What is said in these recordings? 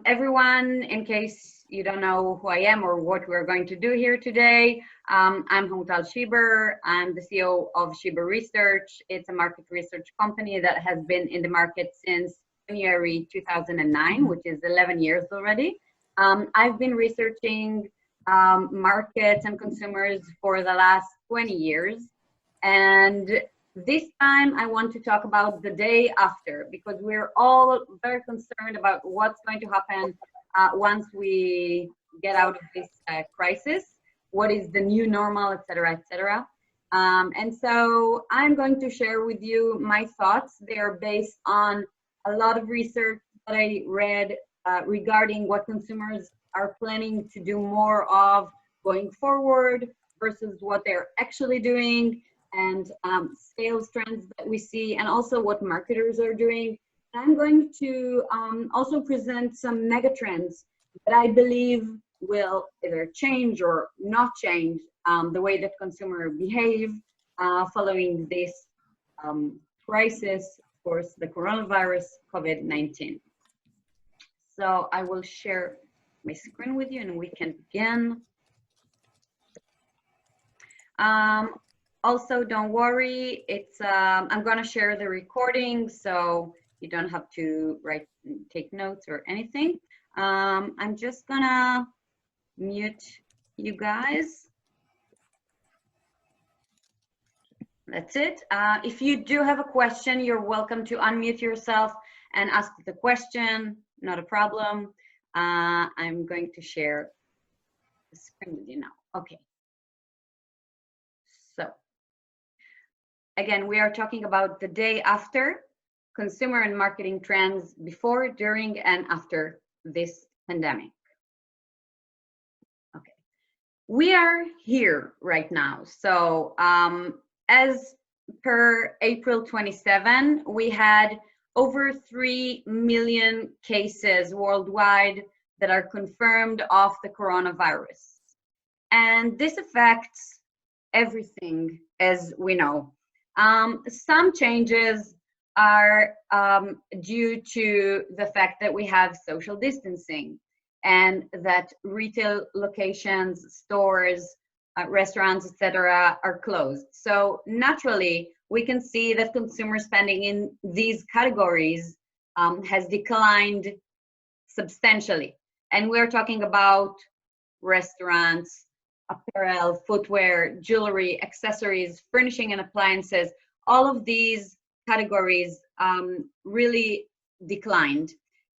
Everyone, in case you don't know who I am or what we're going to do here today, I'm Hamutal Schieber. I'm the CEO of Schieber Research. It's a market research company that has been in the market since January 2009, which is 11 years already. I've been researching markets and consumers for the last 20 years. And this time I want to talk about the day after, because we're all very concerned about what's going to happen once we get out of this crisis. What is the new normal, etc., etc. And so I'm going to share with you my thoughts. They are based on a lot of research that I read regarding what consumers are planning to do more of going forward versus what they're actually doing, and sales trends that we see, and also what marketers are doing. I'm going to also present some megatrends that I believe will either change or not change the way that consumers behave following this crisis, of course, the coronavirus, COVID-19. So I will share my screen with you and we can begin. Also, don't worry, it's I'm gonna share the recording, so you don't have to take notes or anything. I'm just gonna mute you guys. That's it. If you do have a question, you're welcome to unmute yourself and ask the question, not a problem. I'm going to share the screen with you now. Okay. So, again, we are talking about the day after, consumer and marketing trends before, during, and after this pandemic. Okay, we are here right now. So as per April 27, we had over 3 million cases worldwide that are confirmed of the coronavirus. And this affects everything, as we know. Some changes are due to the fact that we have social distancing and that retail locations, stores, restaurants, etc., are closed. So naturally, we can see that consumer spending in these categories has declined substantially. And we're talking about restaurants, apparel, footwear, jewelry, accessories, furnishing and appliances. All of these categories really declined.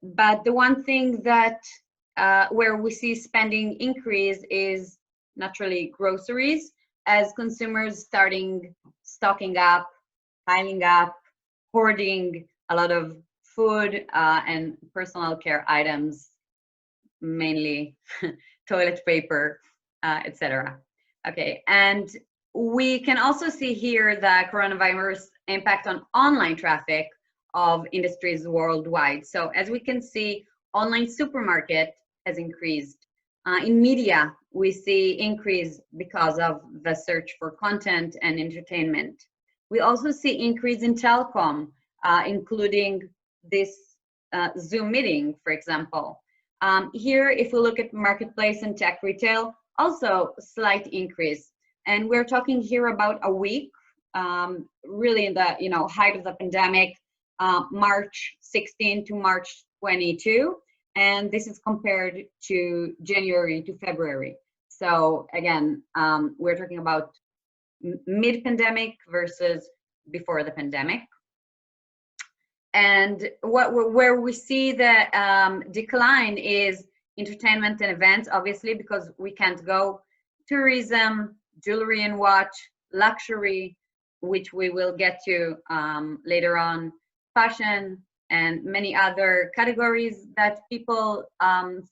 But the one thing that where we see spending increase is naturally groceries, as consumers stocking up, piling up, hoarding a lot of food and personal care items, mainly toilet paper, etc. Okay, and we can also see here the coronavirus impact on online traffic of industries worldwide. So as we can see, online supermarket has increased. In media, we see increase because of the search for content and entertainment. We also see increase in telecom, including this Zoom meeting, for example. Here, if we look at marketplace and tech retail, also slight increase. And we're talking here about a week, really in the height of the pandemic, March 16 to March 22. And this is compared to January to February. So again, we're talking about mid-pandemic versus before the pandemic. And where we see the decline is entertainment and events, obviously, because we can't go. Tourism, jewelry and watch, luxury, which we will get to later on, fashion, and many other categories that people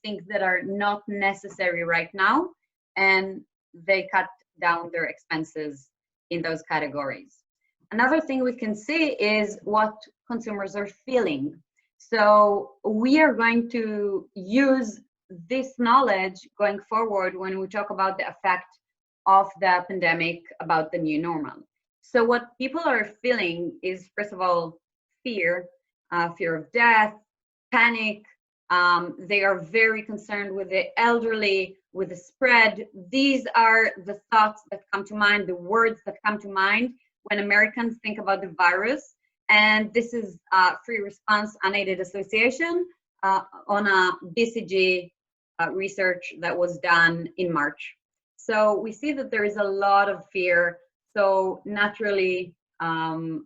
think that are not necessary right now, and they cut down their expenses in those categories. Another thing we can see is what consumers are feeling. So we are going to use this knowledge going forward when we talk about the effect of the pandemic, about the new normal. So what people are feeling is, first of all, fear, fear of death, panic, They are very concerned with the elderly, with the spread. These are the thoughts that come to mind, the words that come to mind when Americans think about the virus. And this is free response unaided association on a BCG research that was done in March. So we see that there is a lot of fear. So naturally,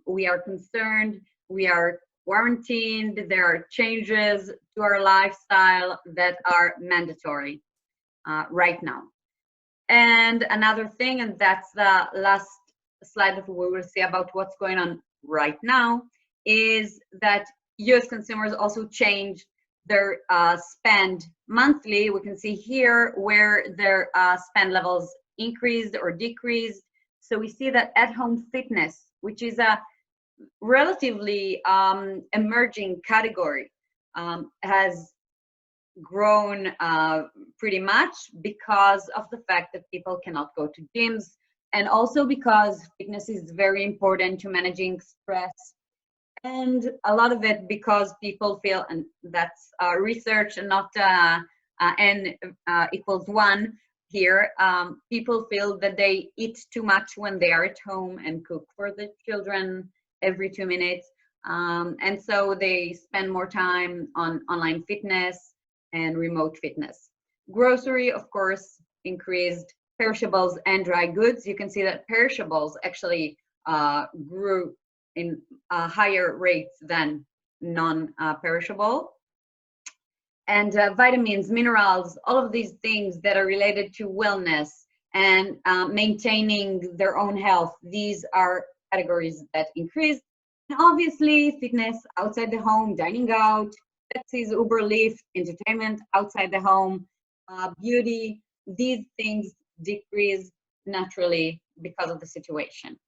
we are concerned, we are quarantined, there are changes to our lifestyle that are mandatory right now. And another thing, and that's the last slide that we will see about what's going on right now, is that US consumers also changed their spend monthly. We can see here where their spend levels increased or decreased. So we see that at-home fitness, which is a relatively emerging category, has grown pretty much because of the fact that people cannot go to gyms, and also because fitness is very important to managing stress, and a lot of it because people feel, and that's research and not n equals 1 here, people feel that they eat too much when they are at home and cook for the children every 2 minutes, and so they spend more time on online fitness and remote fitness. Grocery, of course, increased. Perishables and dry goods. You can see that perishables actually grew in higher rates than non-perishable. And vitamins, minerals, all of these things that are related to wellness and maintaining their own health, these are categories that increase. And obviously, fitness outside the home, dining out, taxis, Uber, Lyft, entertainment outside the home, beauty, these things decrease naturally because of the situation.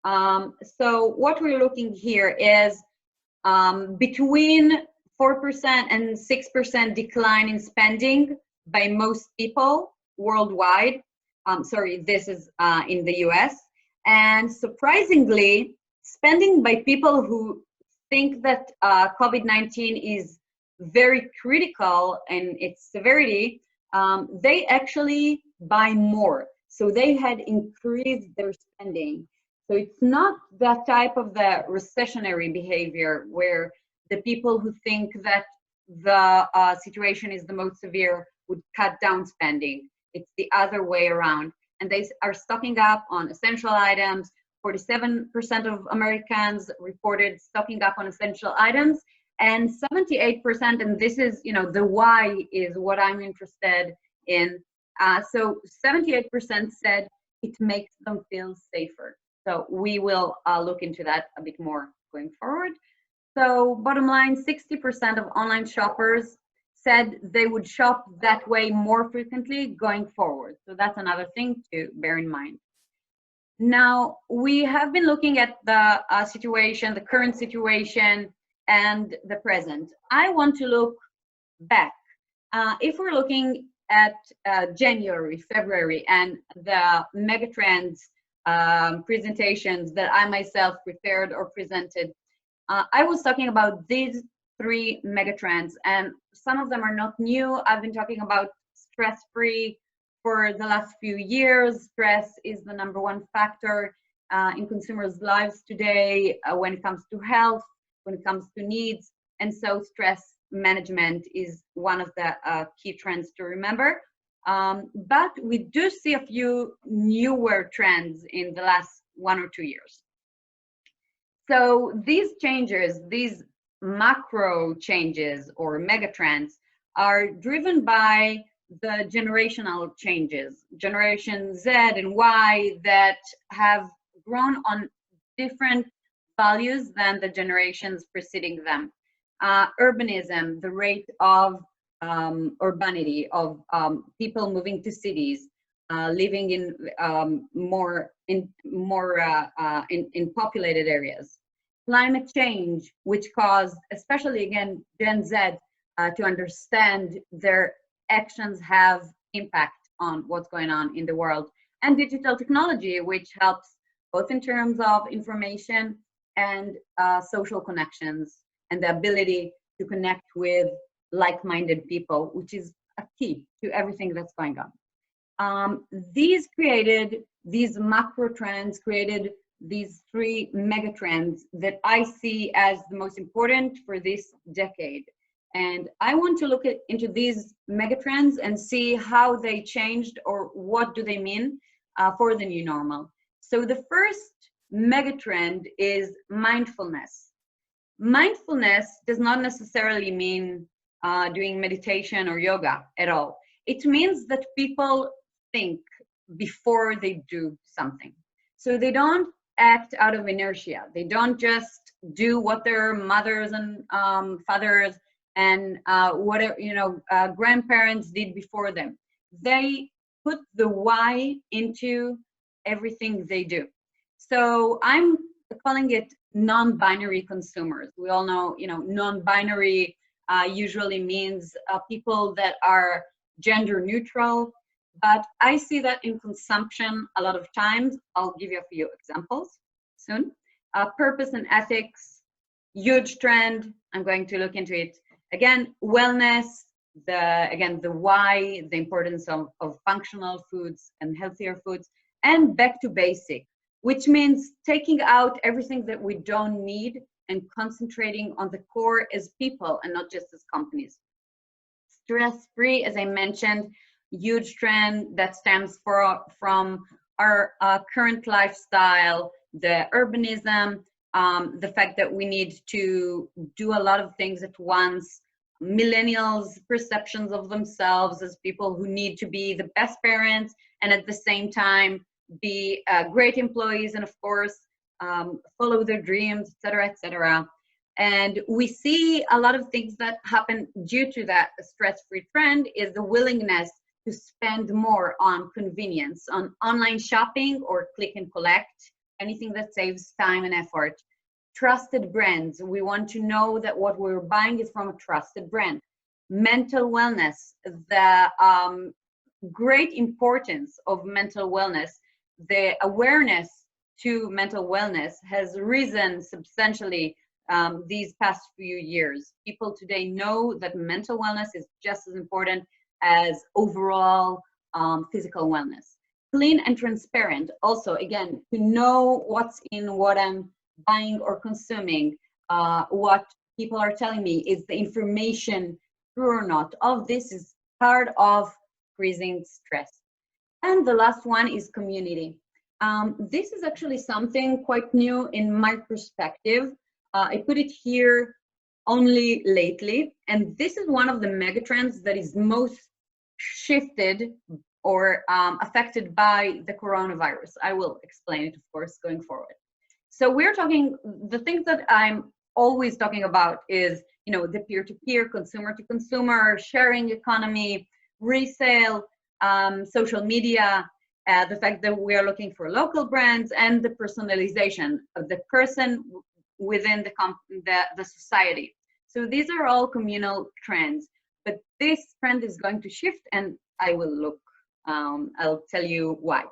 So what we're looking here is between 4% and 6% decline in spending by most people worldwide. Sorry, this is in the US. And surprisingly, spending by people who think that COVID-19 is very critical in its severity, they actually buy more. So they had increased their spending. So it's not that type of the recessionary behavior where the people who think that the situation is the most severe would cut down spending. It's the other way around. And they are stocking up on essential items. 47% of Americans reported stocking up on essential items, and 78%, and this is, the why is what I'm interested in. So 78% said it makes them feel safer. So we will look into that a bit more going forward. So bottom line, 60% of online shoppers said they would shop that way more frequently going forward. So that's another thing to bear in mind. Now, we have been looking at the situation, the current situation, and the present. I want to look back. If we're looking at January, February, and the megatrends presentations that I myself prepared or presented, I was talking about these 3 megatrends, and some of them are not new. I've been talking about stress-free for the last few years. Stress is the #1 factor in consumers' lives today when it comes to health, when it comes to needs. And so stress management is one of the key trends to remember. But we do see a few newer trends in the last 1 or 2 years. So these changes, these macro changes or megatrends, are driven by the generational changes, Generation Z and Y, that have grown on different values than the generations preceding them. Urbanism, the rate of urbanity, of people moving to cities, living in more populated areas. Climate change, which caused, especially again, Gen Z, to understand their actions have impact on what's going on in the world. And digital technology, which helps both in terms of information and social connections and the ability to connect with like-minded people, which is a key to everything that's going on. These macro trends created these three mega trends that I see as the most important for this decade. And I want to look into these mega trends and see how they changed or what do they mean for the new normal. So the first mega trend is mindfulness. Mindfulness does not necessarily mean doing meditation or yoga at all. It means that people think before they do something. So they don't act out of inertia. They don't just do what their mothers and fathers and grandparents did before them. They put the why into everything they do. So I'm calling it non-binary consumers. We all know, non-binary usually means people that are gender neutral, but I see that in consumption a lot of times. I'll give you a few examples soon. Purpose and ethics, huge trend. I'm going to look into it. Again, wellness, the why, the importance of functional foods and healthier foods, and back to basic, which means taking out everything that we don't need and concentrating on the core as people and not just as companies. Stress-free, as I mentioned, huge trend that stems from our current lifestyle, the urbanism, the fact that we need to do a lot of things at once, millennials' perceptions of themselves as people who need to be the best parents and at the same time be great employees and of course follow their dreams, etc., etc. And we see a lot of things that happen due to that stress-free trend is the willingness to spend more on convenience, on online shopping or click and collect, anything that saves time and effort. Trusted brands, we want to know that what we're buying is from a trusted brand. Mental wellness, the great importance of mental wellness, the awareness to mental wellness has risen substantially these past few years. People today know that mental wellness is just as important as overall physical wellness. Clean and transparent, also, again, to know what's in what I'm buying or consuming, what people are telling me, is the information true or not? All of this is part of increasing stress. And the last one is community. This is actually something quite new in my perspective. I put it here only lately, and this is one of the megatrends that is most shifted or affected by the coronavirus. I will explain it, of course, going forward. So we're talking, the things that I'm always talking about is, the peer-to-peer, consumer-to-consumer, sharing economy, resale, social media, the fact that we are looking for local brands, and the personalization of the person within the society. So these are all communal trends, but this trend is going to shift, and I will look, I'll tell you why.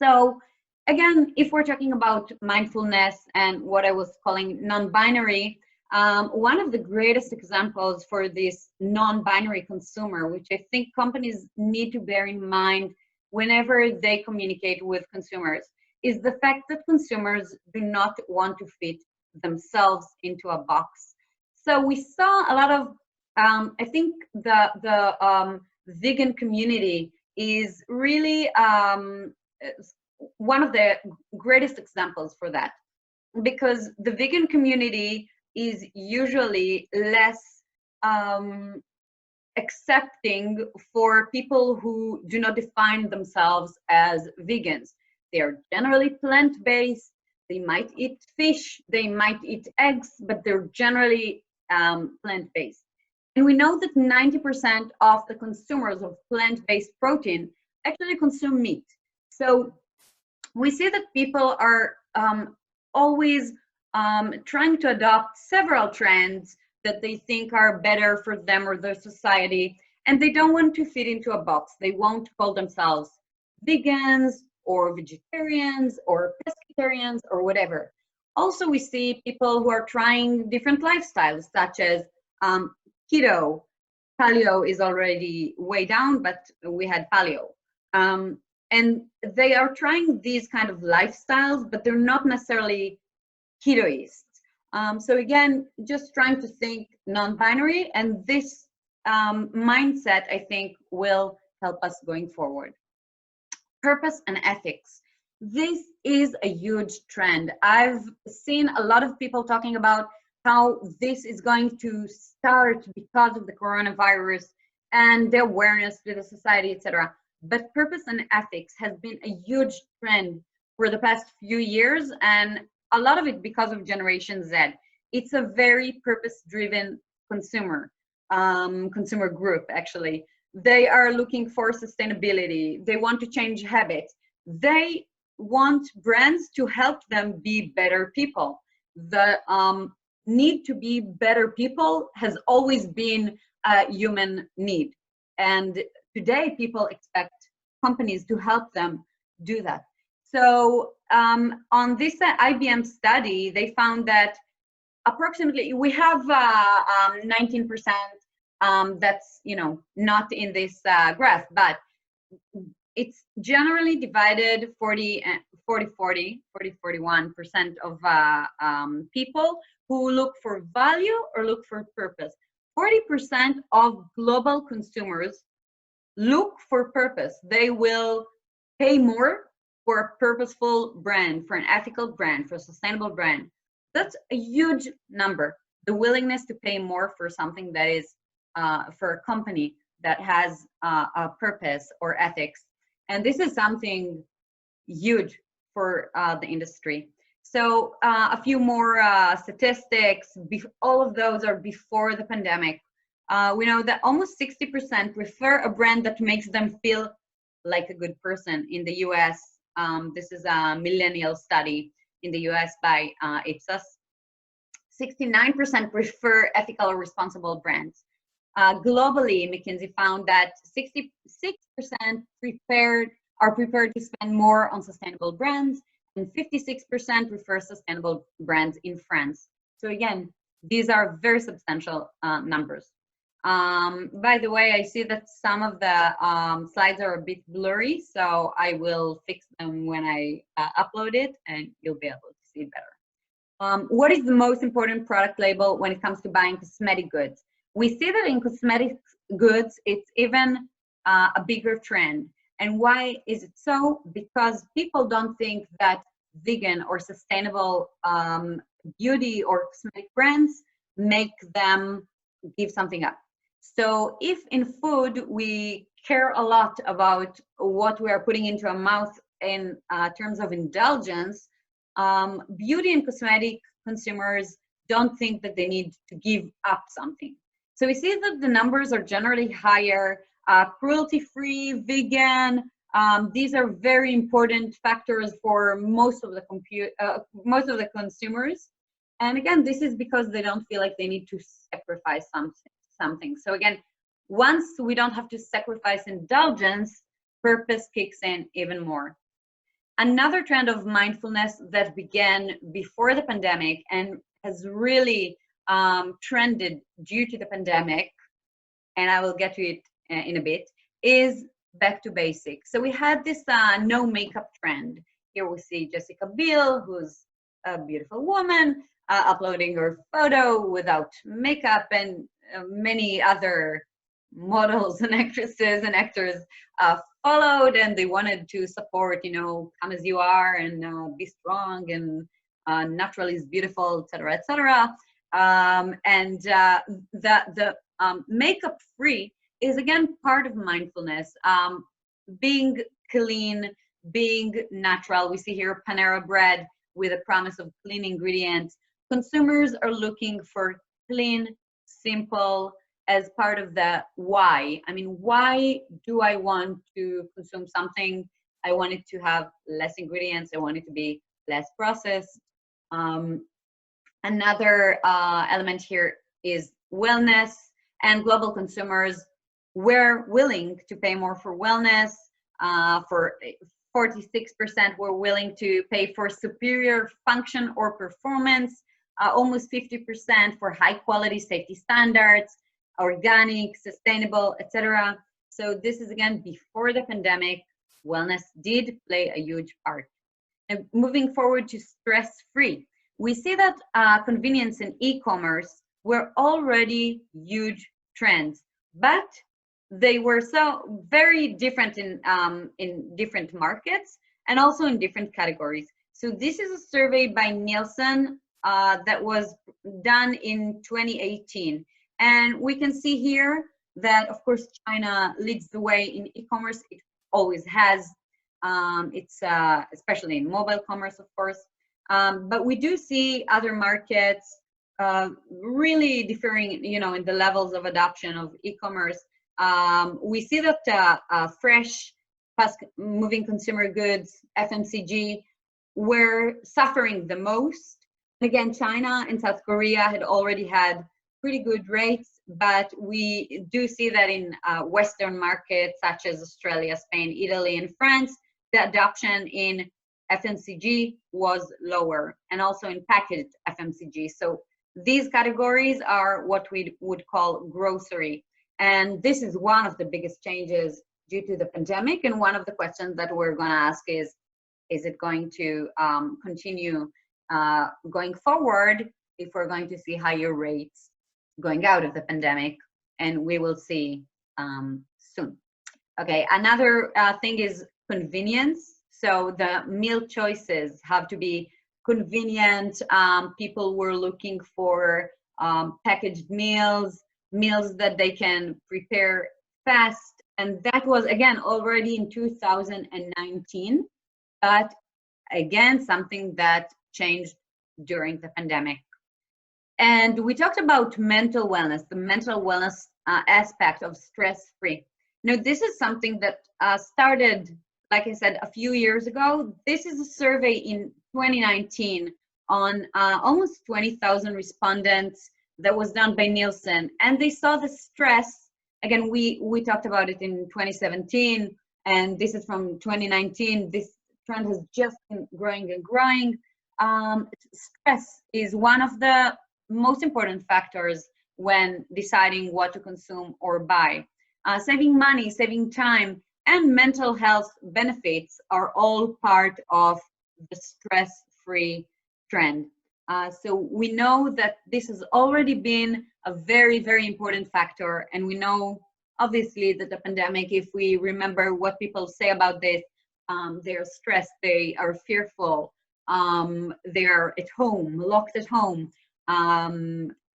So again, if we're talking about mindfulness and what I was calling non-binary, one of the greatest examples for this non-binary consumer, which I think companies need to bear in mind whenever they communicate with consumers, is the fact that consumers do not want to fit themselves into a box. So we saw a lot of, I think the vegan community is really one of the greatest examples for that, because the vegan community is usually less accepting for people who do not define themselves as vegans. They are generally plant-based. They might eat fish, they might eat eggs, but they're generally plant-based. And we know that 90% of the consumers of plant-based protein actually consume meat. So we see that people are always trying to adopt several trends that they think are better for them or their society, and they don't want to fit into a box. They won't call themselves vegans or vegetarians or pescatarians or whatever. Also, we see people who are trying different lifestyles, such as keto. Paleo is already way down, but we had paleo. And they are trying these kind of lifestyles, but they're not necessarily ketoists. So again, just trying to think non-binary, and this mindset, I think, will help us going forward. Purpose and ethics. This is a huge trend. I've seen a lot of people talking about how this is going to start because of the coronavirus and the awareness to the society, etc. But purpose and ethics has been a huge trend for the past few years, and a lot of it because of Generation Z. It's a very purpose-driven consumer group, actually. They are looking for sustainability. They want to change habits. They want brands to help them be better people. The need to be better people has always been a human need. And today people expect companies to help them do that. So on this IBM study, they found that approximately we have 19% that's not in this graph, but it's generally divided 41% of people who look for value or look for purpose. 40% of global consumers look for purpose. They will pay more for a purposeful brand, for an ethical brand, for a sustainable brand. That's a huge number. The willingness to pay more for something that is for a company that has a purpose or ethics. And this is something huge for the industry. So a few more statistics. All of those are before the pandemic. We know that almost 60% prefer a brand that makes them feel like a good person in the US. This is a millennial study in the US by Ipsos. 69% prefer ethical or responsible brands. Globally, McKinsey found that 66% are prepared to spend more on sustainable brands, and 56% prefer sustainable brands in France. So again, these are very substantial numbers. By the way, I see that some of the slides are a bit blurry, so I will fix them when I upload it, and you'll be able to see it better. What is the most important product label when it comes to buying cosmetic goods? We see that in cosmetic goods, it's even a bigger trend. And why is it so? Because people don't think that vegan or sustainable beauty or cosmetic brands make them give something up. So if in food we care a lot about what we are putting into our mouth in terms of indulgence, beauty and cosmetic consumers don't think that they need to give up something. So we see that the numbers are generally higher, cruelty-free, vegan. These are very important factors for most of the consumers. And again, this is because they don't feel like they need to sacrifice something. So again, once we don't have to sacrifice indulgence, purpose kicks in even more. Another trend of mindfulness that began before the pandemic and has really trended due to the pandemic, and I will get to it in a bit, is back to basics. So we had this no makeup trend. Here we see Jessica Biel, who's a beautiful woman, uploading her photo without makeup, and many other models and actresses and actors followed, and they wanted to support, come as you are and be strong and natural is beautiful, etc., etc. And the makeup free is again part of mindfulness, being clean, being natural. We see here Panera Bread with a promise of clean ingredients. Consumers are looking for clean, simple, as part of the why. I mean, why do I want to consume something? I want it to have less ingredients. I want it to be less processed. Another element here is wellness, and global consumers were willing to pay more for wellness. For 46% were willing to pay for superior function or performance, almost 50% for high quality safety standards, organic, sustainable, etc. So this is again before the pandemic. Wellness did play a huge part. And moving forward to stress-free, we see that convenience and e-commerce were already huge trends, but they were so very different in different markets and also in different categories. So this is a survey by Nielsen that was done in 2018. And we can see here that, of course, China leads the way in e-commerce. It always has. It's especially in mobile commerce, of course. But we do see other markets really differing, in the levels of adoption of e-commerce. We see that fresh, fast-moving consumer goods, FMCG, were suffering the most. Again, China and South Korea had already had pretty good rates, but we do see that in Western markets such as Australia, Spain, Italy, and France, the adoption in FMCG was lower, and also in packaged FMCG. So these categories are what we would call grocery. And this is one of the biggest changes due to the pandemic. And one of the questions that we're going to ask is it going to continue going forward if we're going to see higher rates going out of the pandemic? And we will see soon. Okay, another thing is convenience. So the meal choices have to be convenient. People were looking for packaged meals that they can prepare fast. And that was, again, already in 2019, but again, something that changed during the pandemic. And we talked about mental wellness, the mental wellness aspect of stress-free. Now, this is something that started, like I said, a few years ago. This is a survey in 2019 on almost 20,000 respondents that was done by Nielsen. And they saw the stress. Again, we talked about it in 2017, and this is from 2019. This trend has just been growing and growing. Stress is one of the most important factors when deciding what to consume or buy. Saving money, saving time, and mental health benefits are all part of the stress-free trend. So we know that this has already been a very, very important factor. And we know, obviously, that the pandemic, if we remember what people say about this, they're stressed, they are fearful, they're at home, locked at home.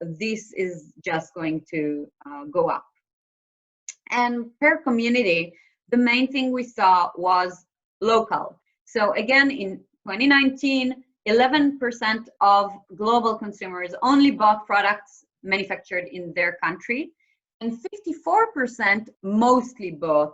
This is just going to go up. And per community, the main thing we saw was local. So again, in 2019, 11% of global consumers only bought products manufactured in their country, and 54% mostly bought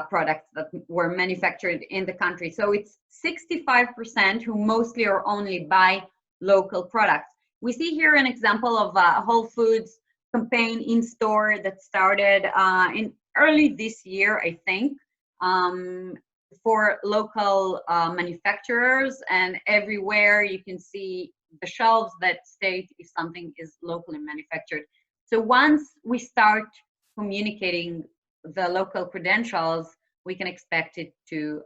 products that were manufactured in the country. So it's 65% who mostly or only buy local products. We see here an example of a Whole Foods campaign in store that started in early this year, I think, for local manufacturers, and everywhere you can see the shelves that state if something is locally manufactured. So once we start communicating the local credentials, we can expect it to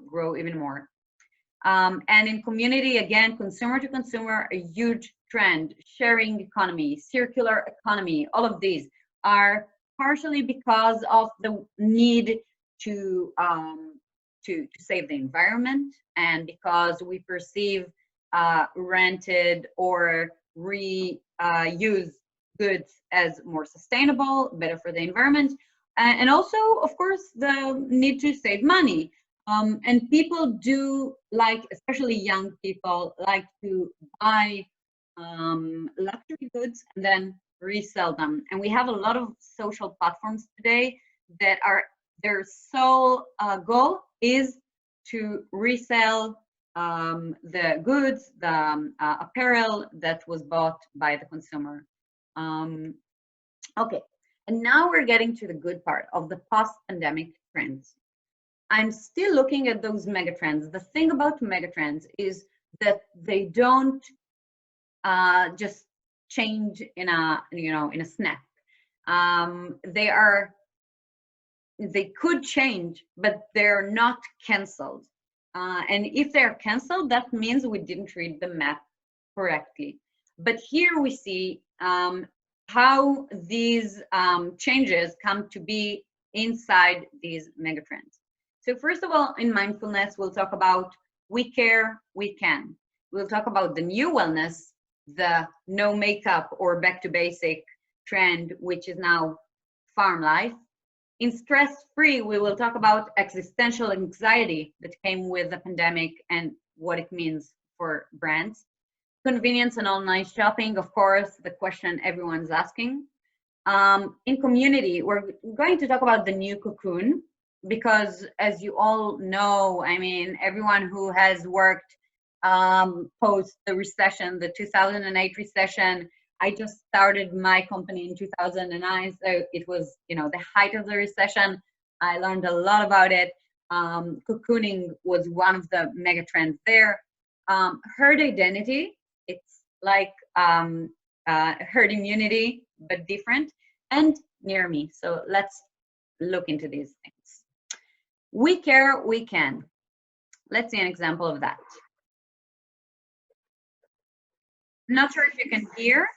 grow even more. And in community, again, consumer to consumer, a huge trend, sharing economy, circular economy, all of these are partially because of the need to save the environment, and because we perceive rented or reused goods as more sustainable, better for the environment, and also, of course, the need to save money. And people do like, especially young people, like to buy luxury goods and then resell them. And we have a lot of social platforms today that are, their sole goal is to resell the goods, the apparel that was bought by the consumer. Okay, and now we're getting to the good part of the post-pandemic trends. I'm still looking at those megatrends. The thing about megatrends is that they don't just change in a snap. They could change, but they're not canceled. And if they're canceled, that means we didn't read the map correctly. But here we see how these changes come to be inside these megatrends. So first of all, in mindfulness, we'll talk about we care, we can. We'll talk about the new wellness, the no makeup or back to basic trend, which is now farm life. In stress-free, we will talk about existential anxiety that came with the pandemic and what it means for brands. Convenience and online shopping, of course, the question everyone's asking. In community, we're going to talk about the new cocoon, because as you all know, I mean, everyone who has worked post the recession, the 2008 recession, I just started my company in 2009, so it was, the height of the recession. I learned a lot about it. Cocooning was one of the mega trends there. Herd identity, it's like herd immunity, but different, and near me. So let's look into these things. We care, we can. Let's see an example of that. Not sure if you can hear.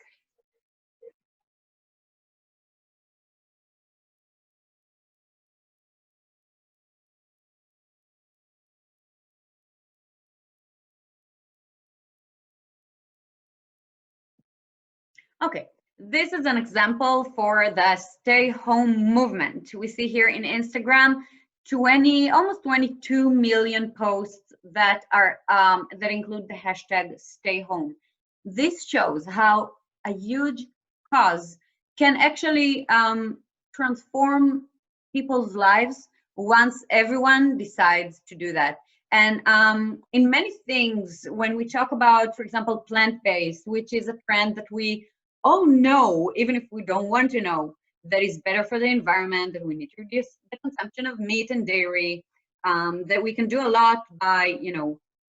Okay, this is an example for the stay home movement. We see here in Instagram, almost 22 million posts that are that include the hashtag stay home. This shows how a huge cause can actually transform people's lives once everyone decides to do that. And in many things, when we talk about, for example, plant-based, which is a trend that we all know, even if we don't want to know, that is better for the environment, that we need to reduce the consumption of meat and dairy, that we can do a lot by,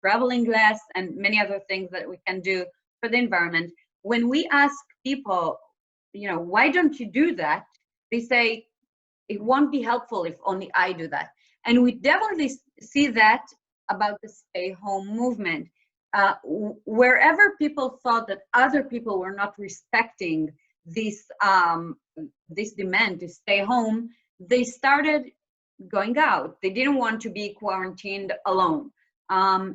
traveling less and many other things that we can do for the environment. When we ask people, why don't you do that? They say, it won't be helpful if only I do that. And we definitely see that about the stay home movement. Wherever people thought that other people were not respecting this demand to stay home, they started going out. They didn't want to be quarantined alone.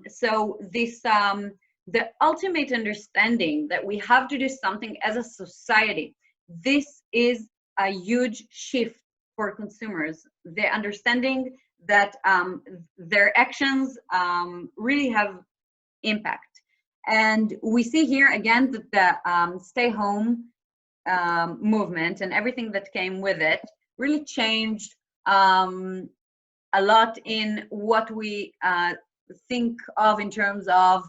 So the ultimate understanding that we have to do something as a society, this is a huge shift for consumers. The understanding that their actions really have impact. And we see here again that the stay home movement and everything that came with it really changed a lot in what we think of in terms of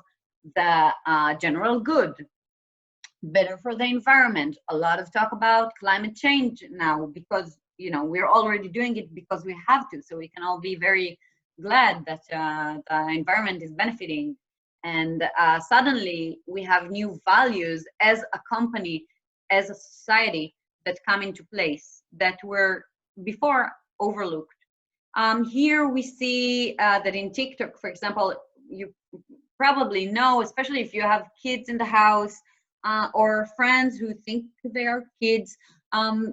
the general good, better for the environment. A lot of talk about climate change now, because we're already doing it because we have to, so we can all be very glad that the environment is benefiting. And suddenly we have new values as a company, as a society, that come into place that were before overlooked. Here we see that in TikTok, for example, you probably know, especially if you have kids in the house or friends who think they are kids,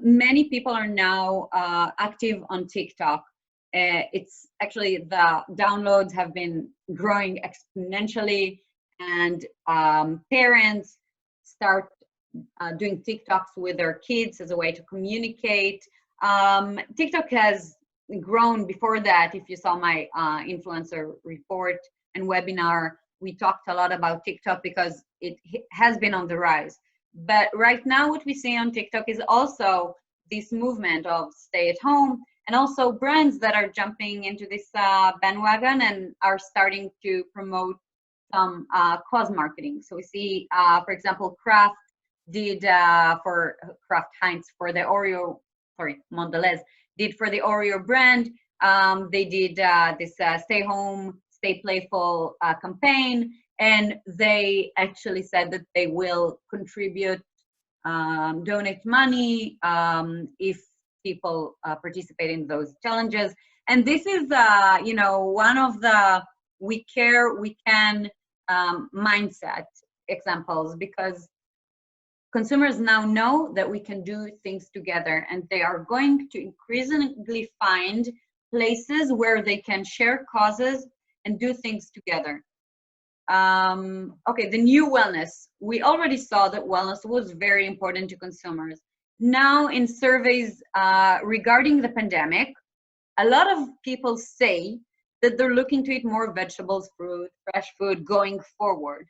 many people are now active on TikTok. It's actually, the downloads have been growing exponentially, and parents start doing TikToks with their kids as a way to communicate. TikTok has grown before that. If you saw my influencer report and webinar, we talked a lot about TikTok because it has been on the rise. But right now what we see on TikTok is also this movement of stay at home, and also brands that are jumping into this bandwagon and are starting to promote some cause marketing. So we see, for example, Kraft did for Kraft Heinz for the Oreo, Mondelez did for the Oreo brand. They did this stay home, stay playful campaign, and they actually said that they will contribute donate money if people participate in those challenges. And this is, one of the we care, we can mindset examples, because consumers now know that we can do things together, and they are going to increasingly find places where they can share causes and do things together. Okay, the new wellness. We already saw that wellness was very important to consumers. Now, in surveys regarding the pandemic, a lot of people say that they're looking to eat more vegetables, fruit, fresh food going forward.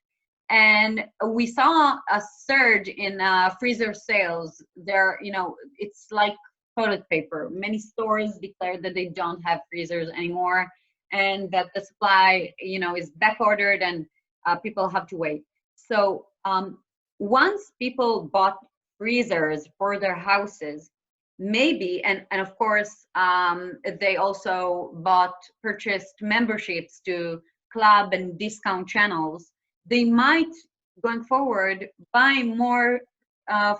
And we saw a surge in freezer sales. There, it's like toilet paper. Many stores declared that they don't have freezers anymore, and that the supply, is back ordered, and people have to wait. So once people bought freezers for their houses, maybe, and of course, they also purchased memberships to club and discount channels, they might, going forward, buy more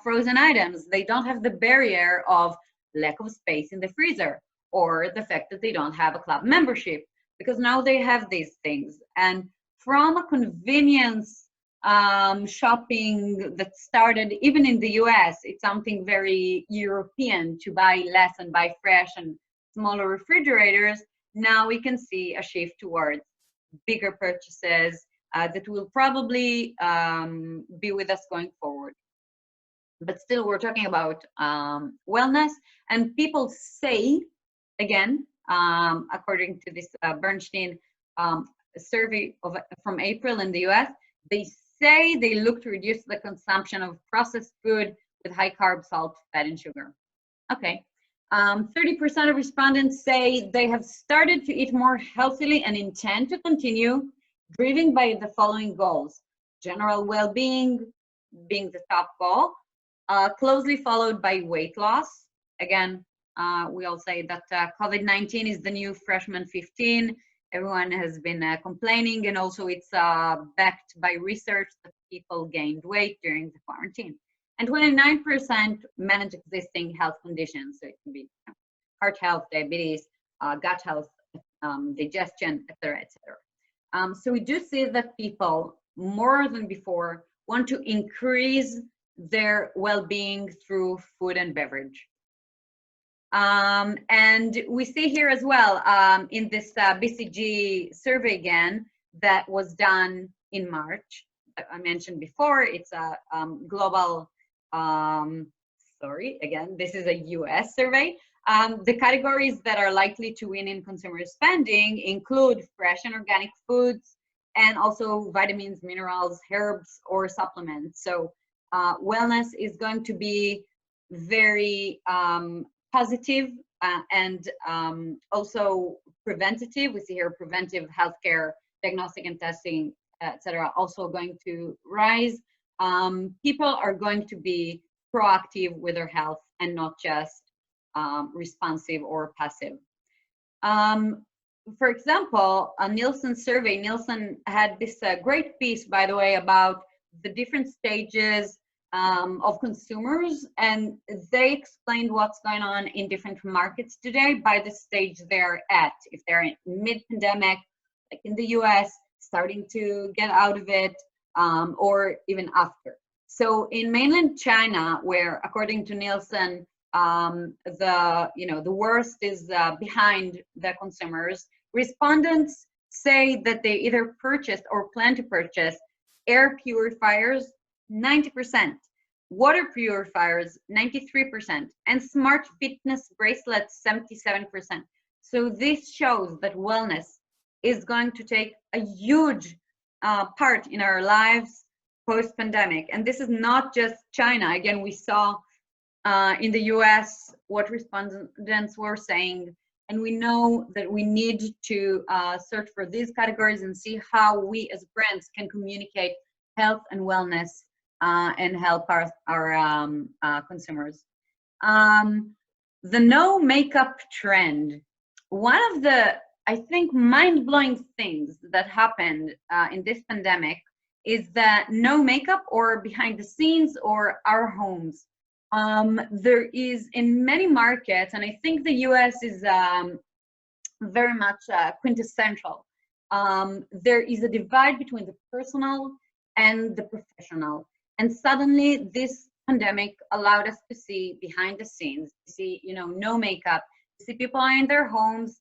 frozen items. They don't have the barrier of lack of space in the freezer, or the fact that they don't have a club membership, because now they have these things. And from a convenience shopping that started even in the US, it's something very European to buy less and buy fresh and smaller refrigerators. Now we can see a shift towards bigger purchases that will probably be with us going forward. But still, we're talking about wellness, and people say, again, according to this Bernstein survey from April in the US, they say they look to reduce the consumption of processed food with high carb, salt, fat, and sugar. Okay. 30% of respondents say they have started to eat more healthily and intend to continue, driven by the following goals: general well-being being the top goal, closely followed by weight loss. Again, we all say that COVID-19 is the new freshman 15. Everyone has been complaining, and also it's backed by research that people gained weight during the quarantine. And 29% manage existing health conditions. So it can be heart health, diabetes, gut health, digestion, etc., etc. So we do see that people, more than before, want to increase their well-being through food and beverage. And we see here as well, in this BCG survey again, that was done in March, that I mentioned before. It's a global, again, this is a US survey. The categories that are likely to win in consumer spending include fresh and organic foods, and also vitamins, minerals, herbs, or supplements. So wellness is going to be very positive and also preventative. We see here preventive healthcare, diagnostic and testing, etc., also going to rise. People are going to be proactive with their health and not just responsive or passive. For example, a Nielsen survey, Nielsen had this great piece, by the way, about the different stages of consumers, and they explained what's going on in different markets today by the stage they're at. If they're in mid-pandemic, like in the US, starting to get out of it, or even after. So in mainland China, where according to Nielsen, the worst is behind the consumers, respondents say that they either purchased or plan to purchase air purifiers, 90%, water purifiers, 93%, and smart fitness bracelets, 77%. So this shows that wellness is going to take a huge part in our lives post-pandemic. And this is not just China. Again, we saw in the US what respondents were saying, and we know that we need to search for these categories and see how we as brands can communicate health and wellness and help our consumers. The no makeup trend. One of the, I think, mind-blowing things that happened in this pandemic is that no makeup or behind the scenes or our homes. There is in many markets, and I think the US is very much quintessential. There is a divide between the personal and the professional. And suddenly this pandemic allowed us to see behind the scenes, to see, no makeup, to see people are in their homes,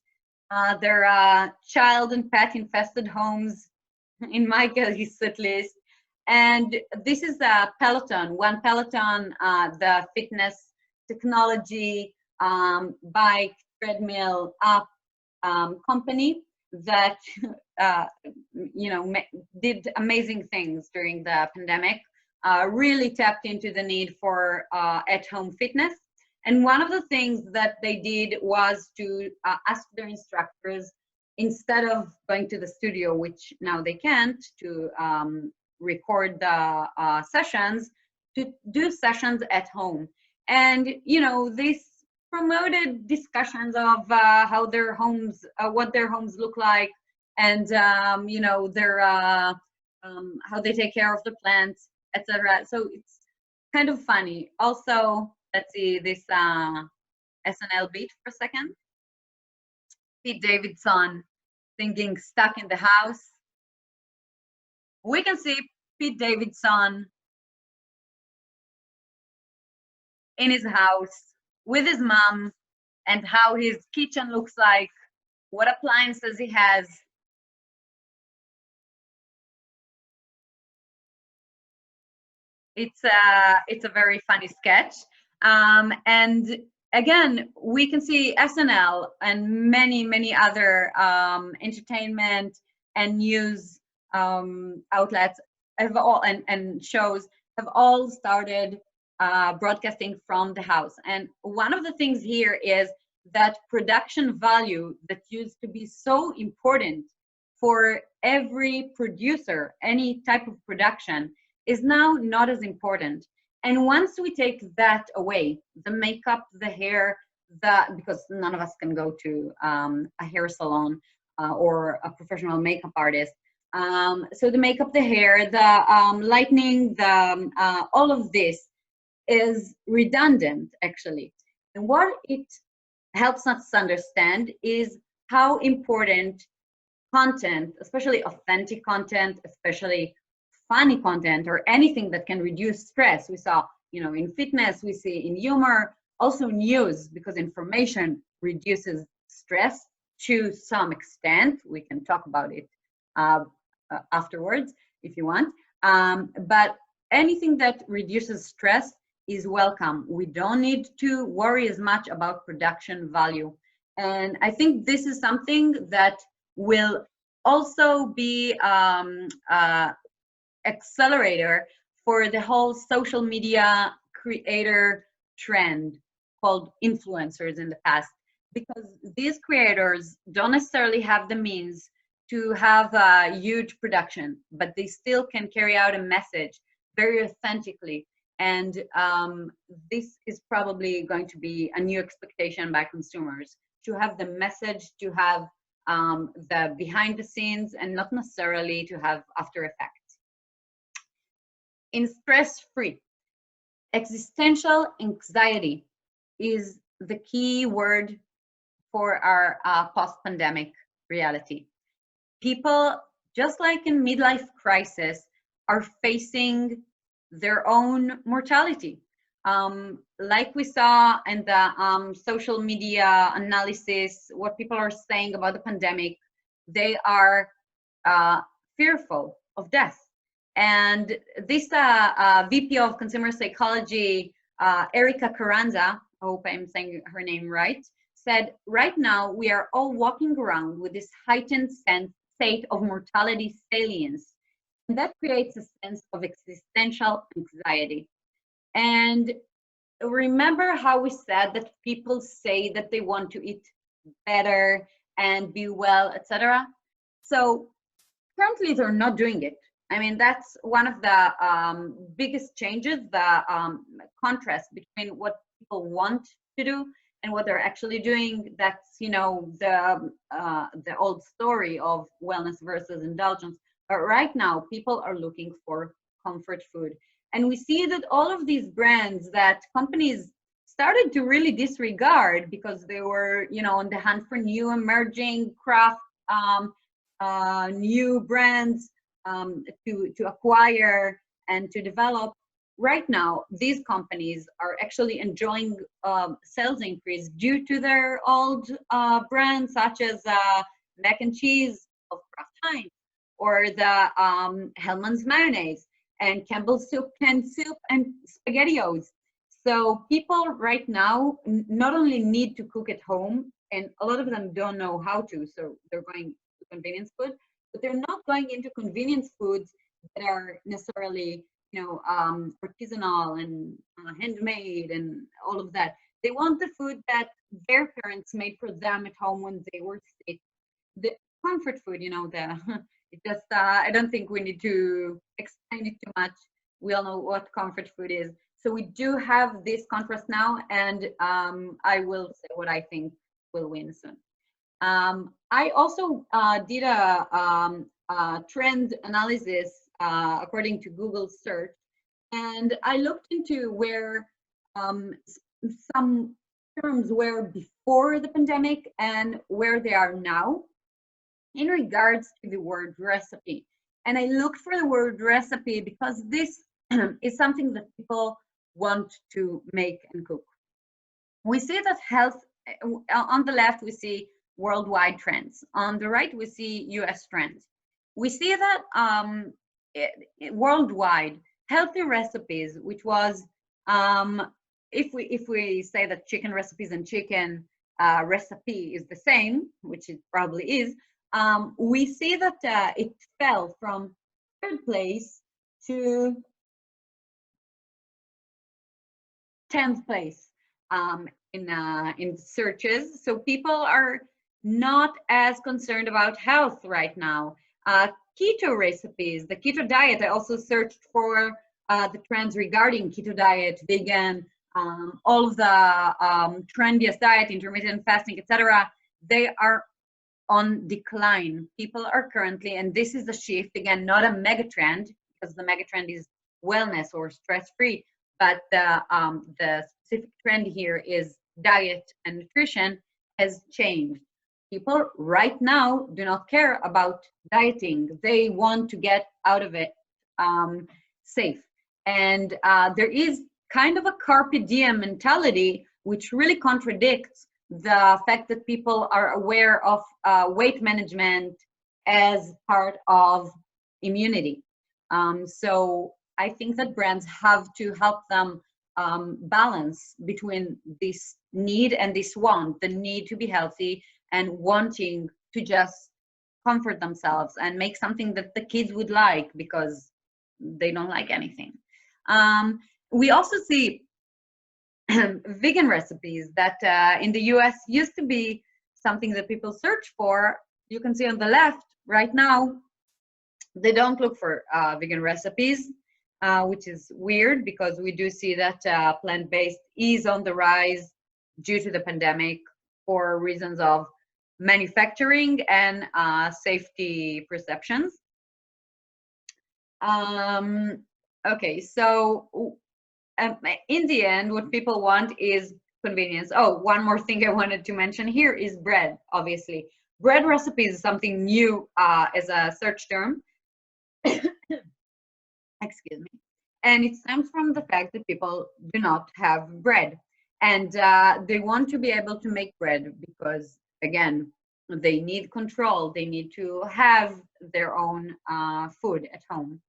their child and pet infested homes, in my case at least. And this is a Peloton, one Peloton, the fitness technology, bike, treadmill, app company that did amazing things during the pandemic, really tapped into the need for at-home fitness. And one of the things that they did was to ask their instructors, instead of going to the studio, which now they can't, to record the sessions, to do sessions at home. And this promoted discussions of how their homes, what their homes look like, and their how they take care of the plants, etc. So it's kind of funny. Also, let's see this SNL beat for a second. Pete Davidson singing "Stuck in the House." We can see Pete Davidson in his house with his mom, and how his kitchen looks like, what appliances he has. It's a very funny sketch. And again, we can see SNL and many other entertainment and news outlets have all, and shows have all started broadcasting from the house. And one of the things here is that production value that used to be so important for every producer, any type of production, is now not as important. And once we take that away, the makeup, the hair, because none of us can go to a hair salon or a professional makeup artist. So the makeup, the hair, the lighting, all of this is redundant, actually. And what it helps us understand is how important content, especially authentic content, especially funny content, or anything that can reduce stress. We saw, in fitness, we see in humor, also news, because information reduces stress to some extent. We can talk about it afterwards if you want. But anything that reduces stress is welcome. We don't need to worry as much about production value. And I think this is something that will also be accelerator for the whole social media creator trend called influencers in the past, because these creators don't necessarily have the means to have a huge production, but they still can carry out a message very authentically. And this is probably going to be a new expectation by consumers, to have the message, to have the behind the scenes, and not necessarily to have after effects. In stress-free, existential anxiety is the key word for our post-pandemic reality. People, just like in midlife crisis, are facing their own mortality. Like we saw in the social media analysis, what people are saying about the pandemic, they are fearful of death. And this VP of Consumer Psychology, Erica Carranza, I hope I'm saying her name right, said, right now we are all walking around with this heightened state of mortality salience. And that creates a sense of existential anxiety. And remember how we said that people say that they want to eat better and be well, etc. So currently they're not doing it. I mean, that's one of the biggest changes, the contrast between what people want to do and what they're actually doing. That's, the old story of wellness versus indulgence. But right now, people are looking for comfort food. And we see that all of these brands that companies started to really disregard because they were, on the hunt for new emerging craft, new brands to acquire and to develop. Right now, these companies are actually enjoying sales increase due to their old brands, such as mac and cheese of Kraft Heinz, or the Hellmann's mayonnaise, and Campbell's soup, canned soup, and SpaghettiOs. So people right now not only need to cook at home, and a lot of them don't know how to, so they're going to convenience food, but they're not going into convenience foods that are necessarily, artisanal and handmade and all of that. They want the food that their parents made for them at home when they were sick. The comfort food, the it just I don't think we need to explain it too much. We all know what comfort food is. So we do have this contrast now, and I will say what I think will win soon. I also did a trend analysis according to Google search, and I looked into where some terms were before the pandemic and where they are now in regards to the word recipe. And I looked for the word recipe because this is something that people want to make and cook. We see that health, on the left, we see worldwide trends. On the right, we see US trends. We see that worldwide, healthy recipes, which was, if we say that chicken recipes and chicken recipe is the same, which it probably is, we see that it fell from third place to 10th place in searches. So people are not as concerned about health right now. Keto recipes, the keto diet, I also searched for the trends regarding keto diet, vegan, all of the trendiest diet, intermittent fasting, etc. They are on decline. People are currently, and this is a shift, again, not a mega trend, because the mega trend is wellness or stress-free, but the specific trend here is diet and nutrition has changed. People right now do not care about dieting. They want to get out of it safe. And there is kind of a carpe diem mentality, which really contradicts the fact that people are aware of weight management as part of immunity. So I think that brands have to help them balance between this need and this want, the need to be healthy and wanting to just comfort themselves and make something that the kids would like because they don't like anything. We also see vegan recipes that in the US used to be something that people search for. You can see on the left right now, they don't look for vegan recipes, which is weird because we do see that plant-based is on the rise due to the pandemic for reasons of manufacturing and safety perceptions. Okay, so in the end, what people want is convenience. Oh, one more thing I wanted to mention here is bread, obviously. Bread recipes is something new as a search term. Excuse me. And it stems from the fact that people do not have bread. And they want to be able to make bread because, again, they need control. They need to have their own food at home.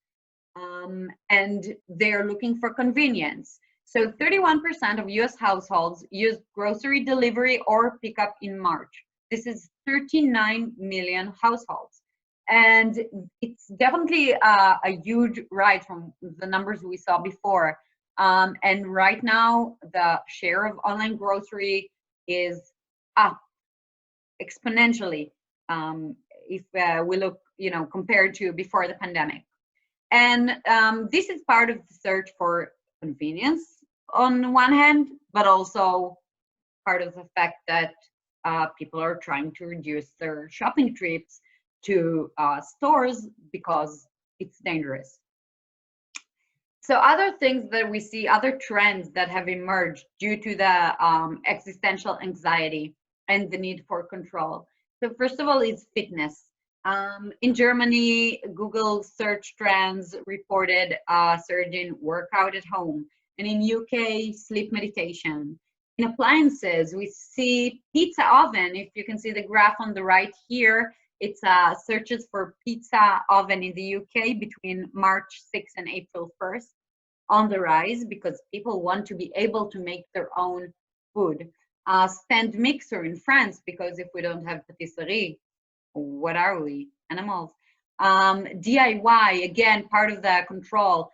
And they're looking for convenience. So 31% of US households use grocery delivery or pickup in March. This is 39 million households. And it's definitely a huge rise from the numbers we saw before. And right now, the share of online grocery is up exponentially if we look, compared to before the pandemic. And this is part of the search for convenience on one hand, but also part of the fact that people are trying to reduce their shopping trips to stores because it's dangerous. So other things that we see, other trends that have emerged due to the existential anxiety and the need for control. So first of all is fitness. In Germany, Google search trends reported a surge in workout at home. And in UK, sleep meditation. In appliances, we see pizza oven. If you can see the graph on the right here, it's searches for pizza oven in the UK between March 6th and April 1st on the rise because people want to be able to make their own food. Stand mixer in France because if we don't have patisserie, what are we? Animals. DIY, again, part of the control.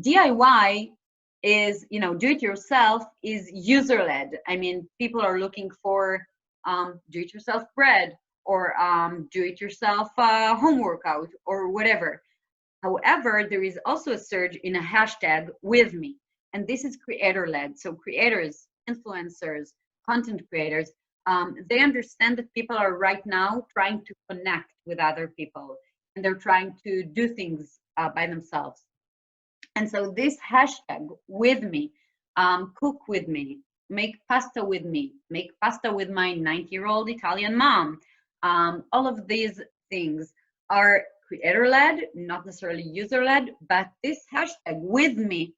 DIY is, you know, do it yourself is user led. I mean, people are looking for do it yourself bread or do it yourself home workout or whatever. However, there is also a surge in a hashtag with me, and this is creator led. So creators, influencers, content creators, they understand that people are right now trying to connect with other people and they're trying to do things by themselves. And so this hashtag with me, cook with me, make pasta with me, make pasta with my 90-year-old Italian mom. All of these things are creator-led, not necessarily user-led, but this hashtag with me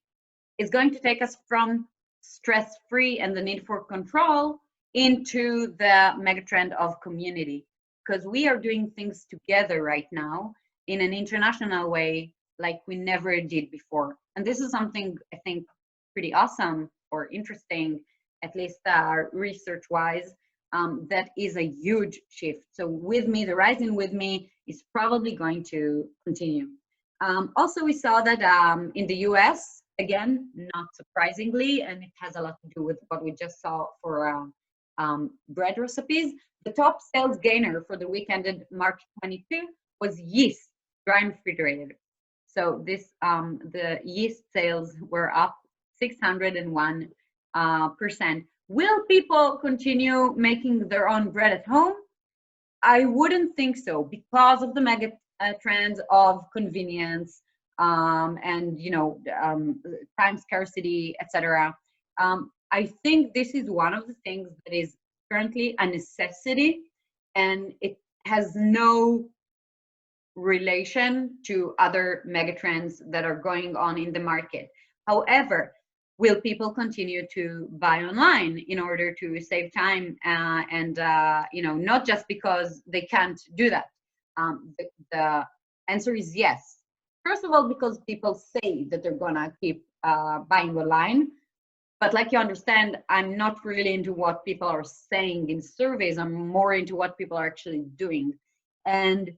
is going to take us from stress-free and the need for control into the megatrend of community, because we are doing things together right now in an international way like we never did before. And this is something I think pretty awesome or interesting, at least research-wise, that is a huge shift. So with me, the rise in with me is probably going to continue. Also, we saw that in the US, again, not surprisingly, and it has a lot to do with what we just saw for bread recipes, the top sales gainer for the week ended March 22 was yeast, dry and refrigerated. So this, the yeast sales were up 601%. Will people continue making their own bread at home? I wouldn't think so because of the mega trends of convenience and, you know, time scarcity, etc. I think this is one of the things that is currently a necessity, and it has no relation to other megatrends that are going on in the market. However, will people continue to buy online in order to save time and you know, not just because they can't do that? The answer is yes. First of all, because people say that they're gonna keep buying online. But like you understand, I'm not really into what people are saying in surveys. I'm more into what people are actually doing. And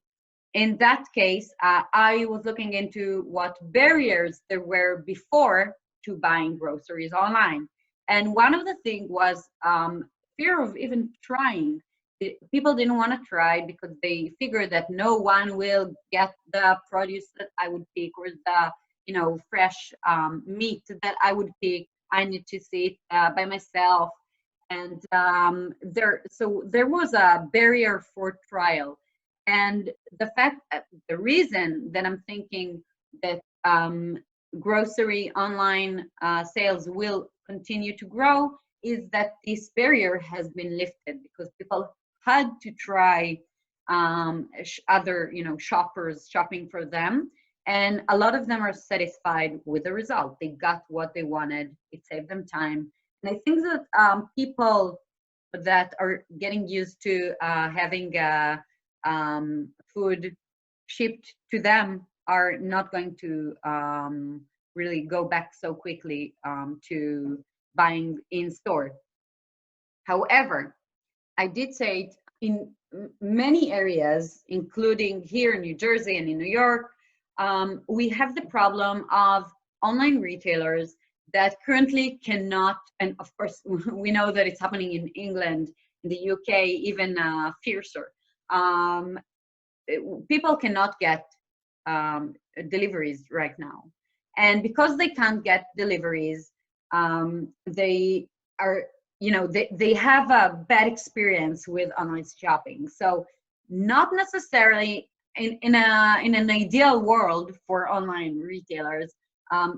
in that case, I was looking into what barriers there were before to buying groceries online. And one of the things was fear of even trying. People didn't want to try because they figured that no one will get the produce that I would pick or the, you know, fresh meat that I would pick. I need to see it by myself. And so there was a barrier for trial. And the reason that I'm thinking that grocery online sales will continue to grow is that this barrier has been lifted because people had to try other, you know, shoppers shopping for them. And a lot of them are satisfied with the result. They got what they wanted. It saved them time. And I think that people that are getting used to having food shipped to them are not going to really go back so quickly to buying in store. However, I did say it in many areas, including here in New Jersey and in New York, we have the problem of online retailers that currently cannot, and of course we know that it's happening in England, in the UK, even fiercer. People cannot get deliveries right now. And because they can't get deliveries, they are, you know, they have a bad experience with online shopping. So not necessarily in an ideal world for online retailers,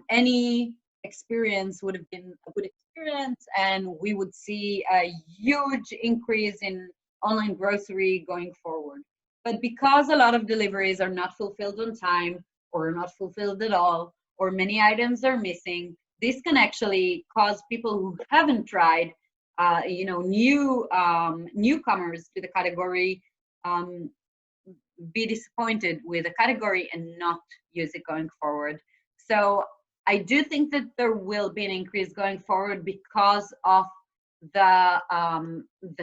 any experience would have been a good experience, and we would see a huge increase in online grocery going forward. But because a lot of deliveries are not fulfilled on time or not fulfilled at all, or many items are missing, this can actually cause people who haven't tried, newcomers to the category, be disappointed with the category and not use it going forward. So I do think that there will be an increase going forward because of the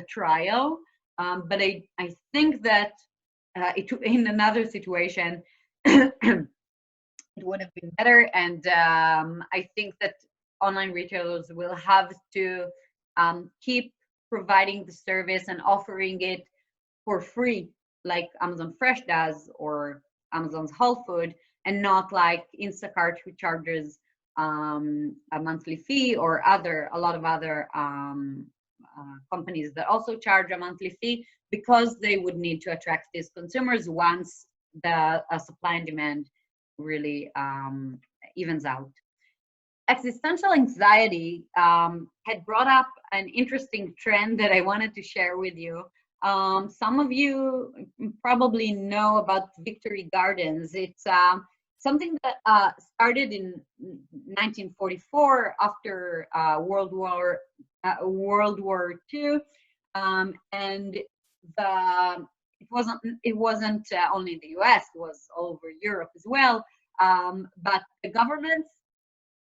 trial, but I think that in another situation it would have been better, and I think that online retailers will have to keep providing the service and offering it for free, like Amazon Fresh does or Amazon's Whole Food, and not like Instacart, who charges a monthly fee, or a lot of other companies that also charge a monthly fee, because they would need to attract these consumers once the supply and demand really evens out. Existential anxiety had brought up an interesting trend that I wanted to share with you. Some of you probably know about Victory Gardens. It's something that started in 1944 after World War II, and it wasn't only in the U.S. It was all over Europe as well. But the governments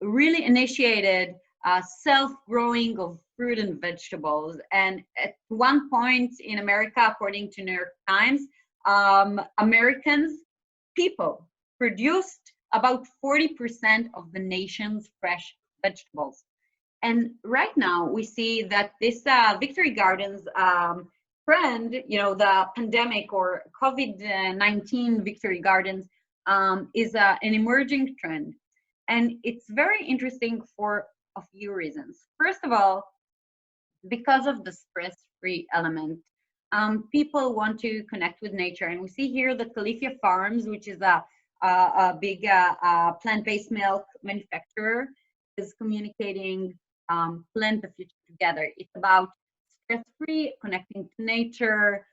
really initiated self-growing of fruit and vegetables. And at one point in America, according to New York Times, people produced about 40% of the nation's fresh vegetables. And right now we see that this Victory Gardens trend, the pandemic or COVID-19 Victory Gardens, is an emerging trend. And it's very interesting for a few reasons. First of all, because of the stress-free element, people want to connect with nature. And we see here that Califia Farms, which is a big plant-based milk manufacturer, is communicating Plant the Future Together. It's about stress-free, connecting to nature.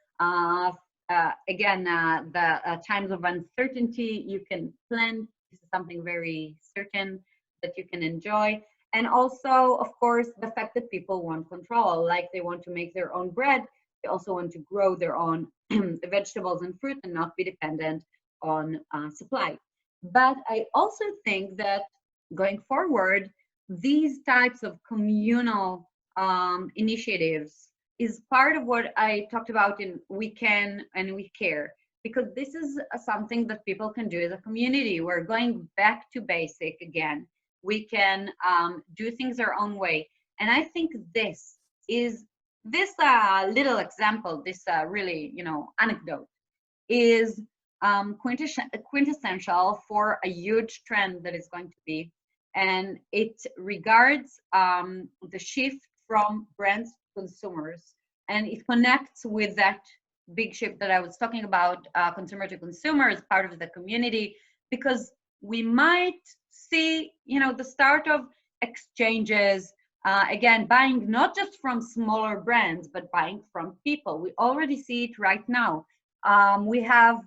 Again, the times of uncertainty, you can plan. This is something very certain that you can enjoy. And also, of course, the fact that people want control, like they want to make their own bread. They also want to grow their own vegetables and fruit and not be dependent on supply. But I also think that going forward, these types of communal initiatives is part of what I talked about in We Can and We Care, because this is something that people can do as a community. We're going back to basic again. We can do things our own way. And I think this little example, this really, anecdote, is quintessential for a huge trend that is going to be. And it regards the shift from brands to consumers. And it connects with that big shift that I was talking about, consumer to consumer, as part of the community, because we might see, the start of exchanges, again, buying not just from smaller brands, but buying from people. We already see it right now. We have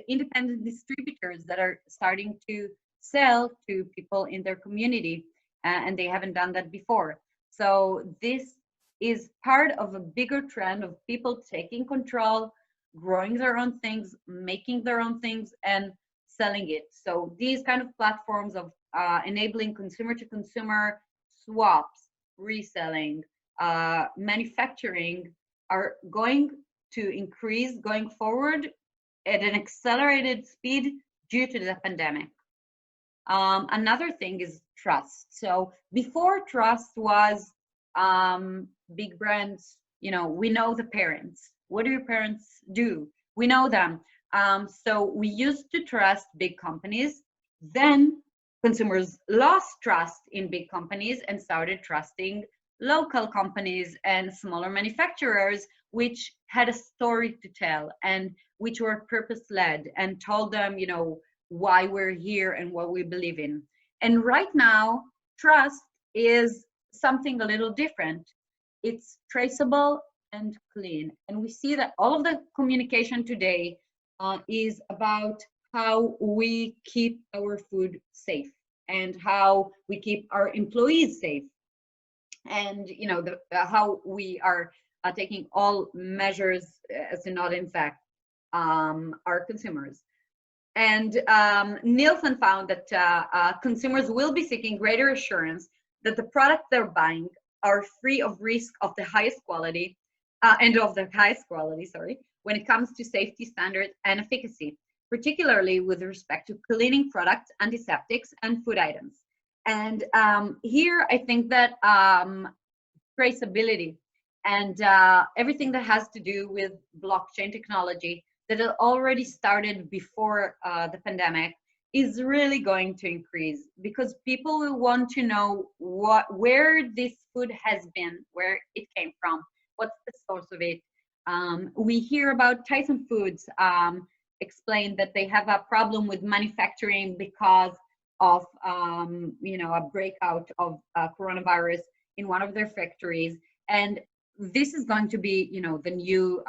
independent distributors that are starting to sell to people in their community, and they haven't done that before. So this is part of a bigger trend of people taking control, growing their own things, making their own things, and selling it. So these kind of platforms of enabling consumer to consumer swaps, reselling, manufacturing are going to increase going forward at an accelerated speed due to the pandemic. Another thing is trust. So before, trust was big brands, we know the parents. What do your parents do? We know them. So we used to trust big companies. Then consumers lost trust in big companies and started trusting local companies and smaller manufacturers, which had a story to tell and which were purpose-led and told them, you know, why we're here and what we believe in. And right now, trust is something a little different. It's traceable and clean. And we see that all of the communication today is about how we keep our food safe and how we keep our employees safe, and you know how we are taking all measures to not infect our consumers. And Nielsen found that consumers will be seeking greater assurance that the products they're buying are free of risk of the highest quality sorry, when it comes to safety standards and efficacy, particularly with respect to cleaning products, antiseptics, and food items. And here I think that traceability and everything that has to do with blockchain technology that had already started before the pandemic is really going to increase, because people will want to know where this food has been, where it came from, what's the source of it. We hear about Tyson Foods explain that they have a problem with manufacturing because of you know, a breakout of coronavirus in one of their factories, and this is going to be, you know, the new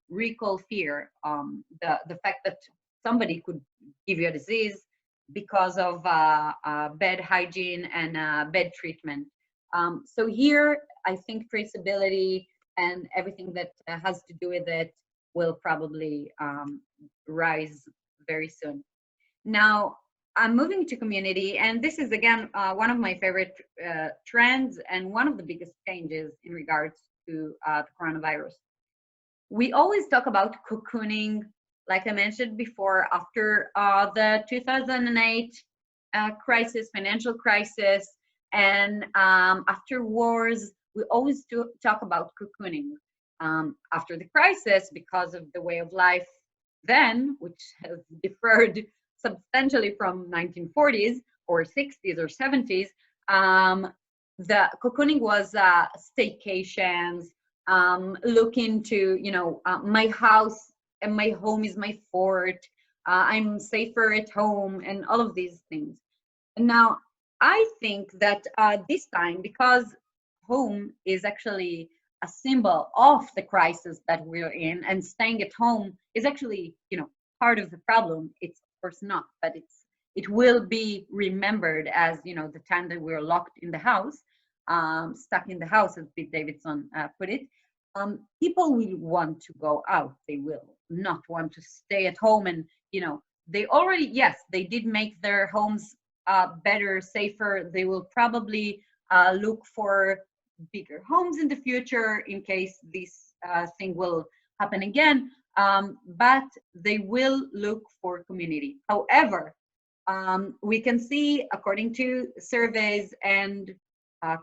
recall fear, the fact that somebody could give you a disease because of bad hygiene and bad treatment. So here, I think traceability and everything that has to do with it will probably rise very soon. Now, I'm moving to community, and this is again one of my favorite trends and one of the biggest changes in regards to the coronavirus. We always talk about cocooning, like I mentioned before, after the 2008 crisis, financial crisis, and after wars, we always talk about cocooning. After the crisis, because of the way of life then, which has differed substantially from 1940s or 60s or 70s, the cocooning was staycations, look into, you know, my house and my home is my fort, I'm safer at home, and all of these things. And now I think that this time, because home is actually a symbol of the crisis that we're in, and staying at home is actually, you know, part of the problem. It's of course not, but it will be remembered as, you know, the time that we're locked in the house, stuck in the house, as Pete Davidson put it. People will want to go out. They will not want to stay at home. And, you know, they already, yes, they did make their homes better, safer. They will probably look for bigger homes in the future in case this thing will happen again. But they will look for community. However, we can see, according to surveys and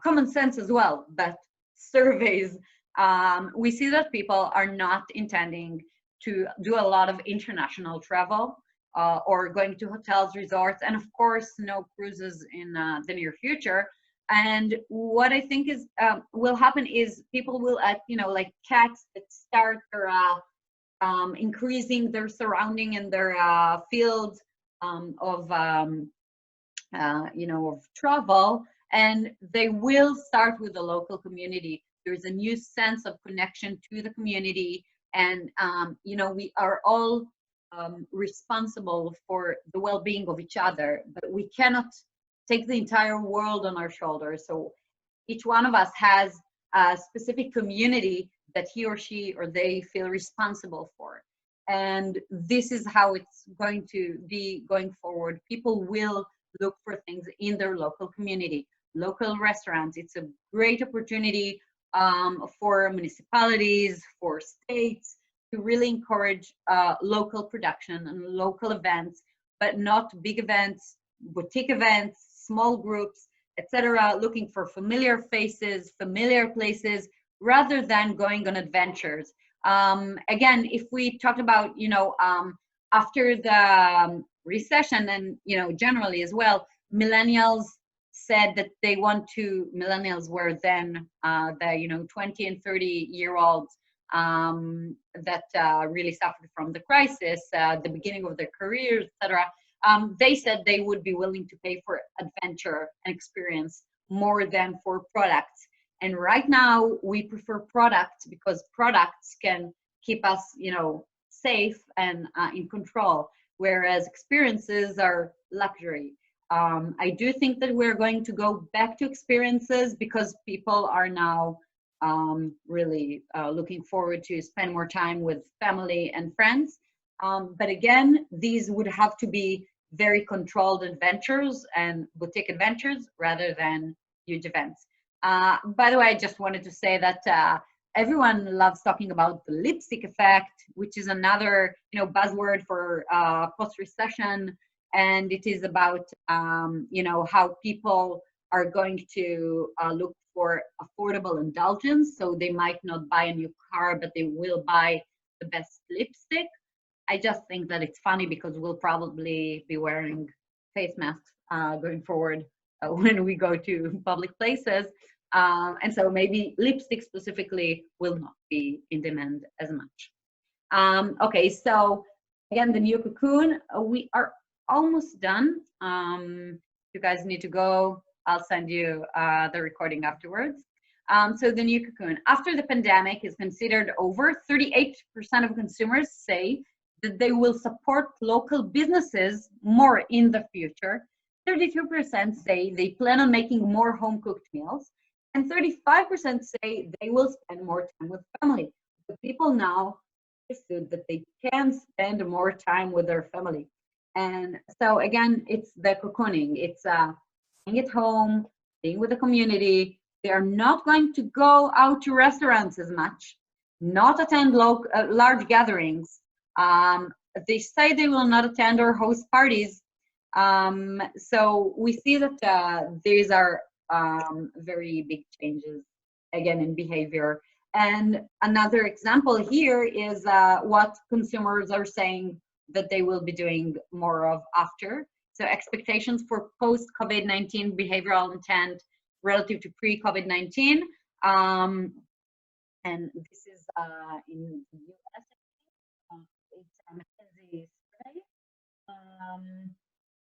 common sense as well, but surveys, we see that people are not intending to do a lot of international travel or going to hotels, resorts, and of course, no cruises in the near future. And what I think is will happen is people will, you know, like cats that start their increasing their surrounding and their fields of you know, of travel, and they will start with the local community. There's a new sense of connection to the community, and you know, we are all responsible for the well-being of each other, but we cannot take the entire world on our shoulders. So each one of us has a specific community that he or she or they feel responsible for. And this is how it's going to be going forward. People will look for things in their local community, local restaurants. It's a great opportunity for municipalities, for states, to really encourage local production and local events, but not big events, boutique events, small groups, etc., looking for familiar faces, familiar places, rather than going on adventures. Again, if we talked about, you know, after the recession, and, you know, generally as well, millennials said that they want to, millennials were then the, you know, 20 and 30-year-olds that really suffered from the crisis, the beginning of their careers, etc. They said they would be willing to pay for adventure and experience more than for products. And right now we prefer products because products can keep us, safe and in control, whereas experiences are luxury. I do think that we're going to go back to experiences because people are now really looking forward to spend more time with family and friends. But again, these would have to be very controlled adventures and boutique adventures rather than huge events. By the way, I just wanted to say that everyone loves talking about the lipstick effect, which is another buzzword for post-recession, and it is about how people are going to look for affordable indulgence. So they might not buy a new car, but they will buy the best lipstick. I just think that it's funny because we'll probably be wearing face masks going forward when we go to public places. And so maybe lipstick specifically will not be in demand as much. Okay, so again, the new cocoon, we are almost done. You guys need to go. I'll send you the recording afterwards. So the new cocoon, after the pandemic is considered over, 38% of consumers say that they will support local businesses more in the future. 32% say they plan on making more home-cooked meals, and 35% say they will spend more time with family. The people now understood that they can spend more time with their family. And so again, it's the cocooning. It's staying at home, being with the community. They are not going to go out to restaurants as much, not attend large gatherings. They say they will not attend or host parties. So we see that these are very big changes, again, in behavior. And another example here is what consumers are saying that they will be doing more of after. So expectations for post-COVID-19 behavioral intent relative to pre-COVID-19. And this is in the US. It's a McKinsey survey.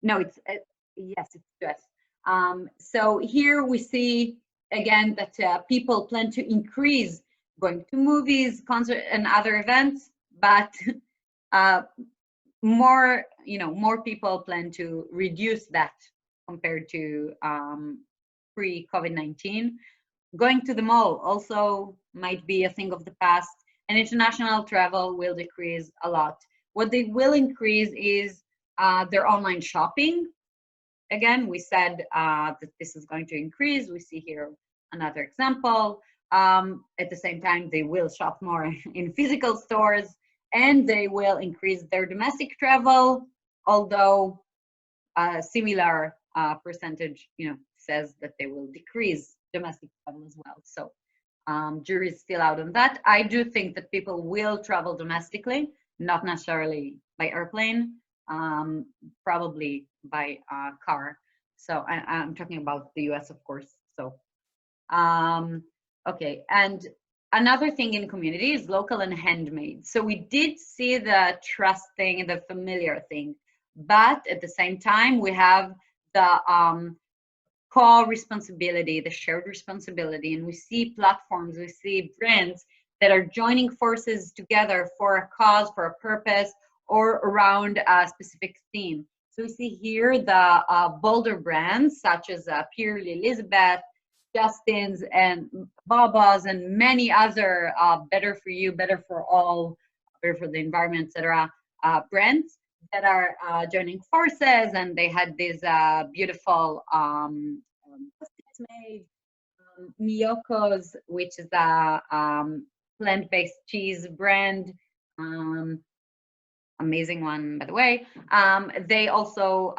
No, it's yes, it's US. So here we see again that people plan to increase going to movies, concert, and other events, but more people plan to reduce that compared to pre-COVID-19. Going to the mall also might be a thing of the past, and international travel will decrease a lot. What they will increase is their online shopping. Again, we said that this is going to increase. We see here another example. At the same time, they will shop more in physical stores, and they will increase their domestic travel, although a similar percentage says that they will decrease domestic travel as well. So jury is still out on that. I do think that people will travel domestically, not necessarily by airplane, probably by car. So I'm talking about the US, of course. So okay, and another thing in community is local and handmade. So we did see the trust thing, the familiar thing, but at the same time we have the co-responsibility, the shared responsibility, and we see platforms, we see brands that are joining forces together for a cause, for a purpose, or around a specific theme. So we see here the bolder brands such as Purely Elizabeth, Justin's, and Baba's, and many other better for you, better for all, better for the environment, etc. Brands that are joining forces, and they had these beautiful made. Miyoko's, which is a plant-based cheese brand, amazing one, by the way. They also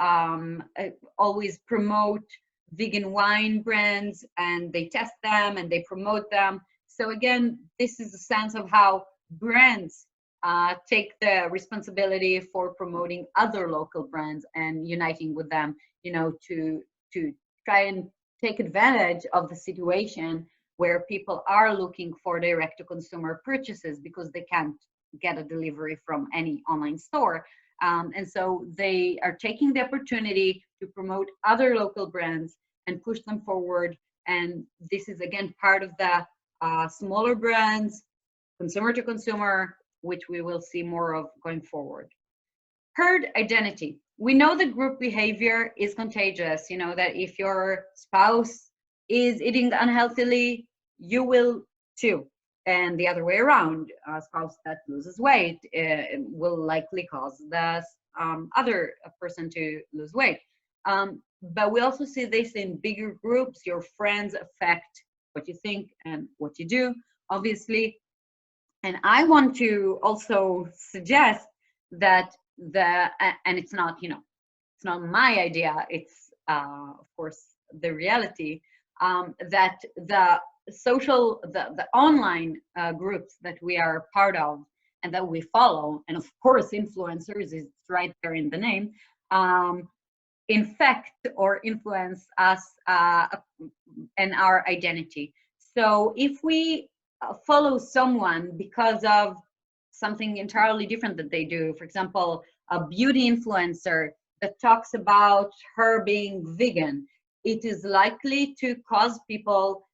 always promote vegan wine brands, and they test them and they promote them. So again, this is a sense of how brands take the responsibility for promoting other local brands and uniting with them, to try and take advantage of the situation where people are looking for direct-to-consumer purchases because they can't get a delivery from any online store. And so they are taking the opportunity to promote other local brands and push them forward. And this is, again, part of the smaller brands, consumer to consumer, which we will see more of going forward. Herd identity. We know that group behavior is contagious. You know that if your spouse is eating unhealthily, you will too. And the other way around, a spouse that loses weight will likely cause the other person to lose weight. But we also see this in bigger groups. Your friends affect what you think and what you do, obviously. And I want to also suggest that and it's not, it's not my idea, it's of course the reality, that the online groups that we are part of and that we follow, and of course influencers is right there in the name, infect or influence us and our identity. So if we follow someone because of something entirely different that they do, for example, a beauty influencer that talks about her being vegan, it is likely to cause people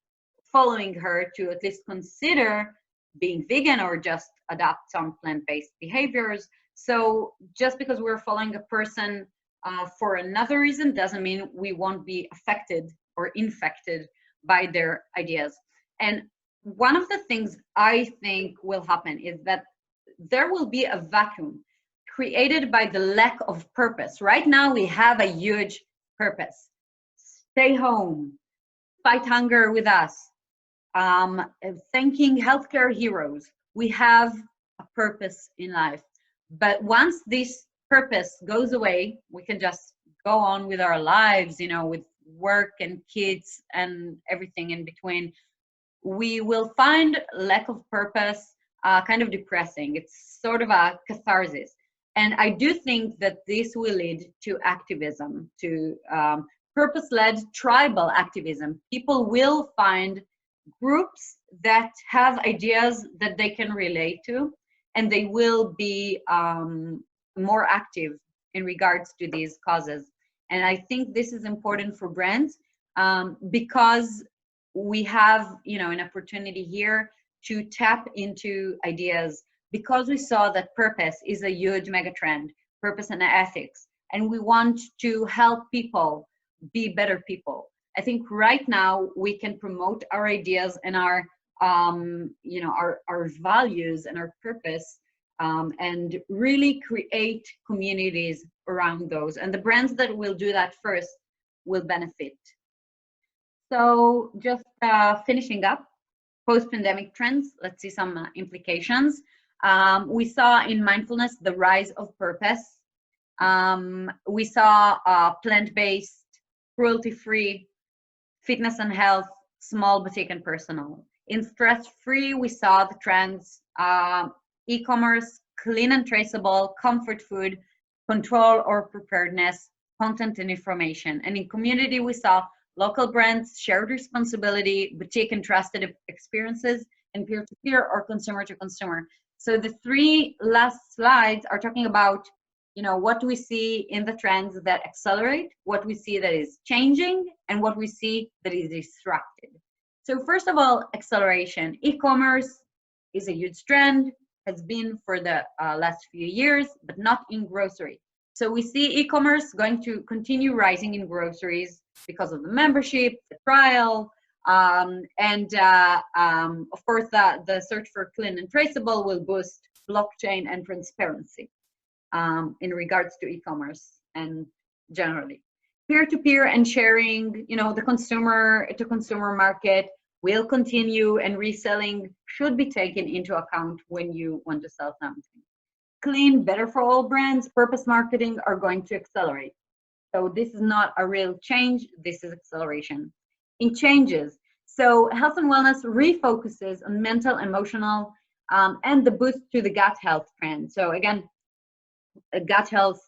following her to at least consider being vegan or just adopt some plant-based behaviors. So just because we're following a person for another reason doesn't mean we won't be affected or infected by their ideas. And one of the things I think will happen is that there will be a vacuum created by the lack of purpose. Right now we have a huge purpose. Stay home, fight hunger with us, thanking healthcare heroes. We have a purpose in life. But once this purpose goes away, we can just go on with our lives, with work and kids and everything in between. We will find lack of purpose kind of depressing. It's sort of a catharsis. And I do think that this will lead to activism, to purpose-led tribal activism. People will find groups that have ideas that they can relate to, and they will be more active in regards to these causes. And I think this is important for brands because we have, an opportunity here to tap into ideas, because we saw that purpose is a huge megatrend, purpose and ethics, and we want to help people be better people. I think right now we can promote our ideas and our values and our purpose, and really create communities around those. And the brands that will do that first will benefit. So just finishing up, post-pandemic trends, let's see some implications. We saw in mindfulness the rise of purpose. We saw plant-based, cruelty-free, fitness and health, small, boutique, and personal. In stress-free, we saw the trends, e-commerce, clean and traceable, comfort food, control or preparedness, content and information. And in community, we saw local brands, shared responsibility, boutique and trusted experiences, and peer-to-peer or consumer-to-consumer. So the three last slides are talking about, what we see in the trends that accelerate, what we see that is changing, and what we see that is disrupted. So first of all, acceleration. E-commerce is a huge trend, has been for the last few years, but not in grocery. So we see e-commerce going to continue rising in groceries because of the membership, the trial, and of course the search for clean and traceable will boost blockchain and transparency in regards to e-commerce and generally. Peer-to-peer and sharing, the consumer-to-consumer market will continue, and reselling should be taken into account when you want to sell something. Clean, better for all brands, purpose marketing are going to accelerate. So this is not a real change, this is acceleration. In changes, so health and wellness refocuses on mental, emotional, and the boost to the gut health trend. So again, gut health,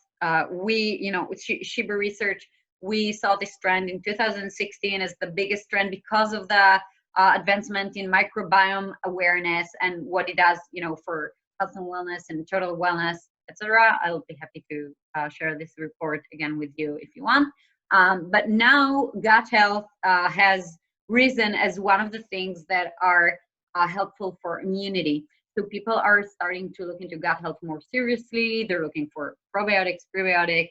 with Schieber Research, we saw this trend in 2016 as the biggest trend because of the advancement in microbiome awareness and what it does, for health and wellness and total wellness, etc. I'll be happy to share this report again with you if you want. But now gut health has risen as one of the things that are helpful for immunity. So people are starting to look into gut health more seriously. They're looking for probiotics, prebiotics.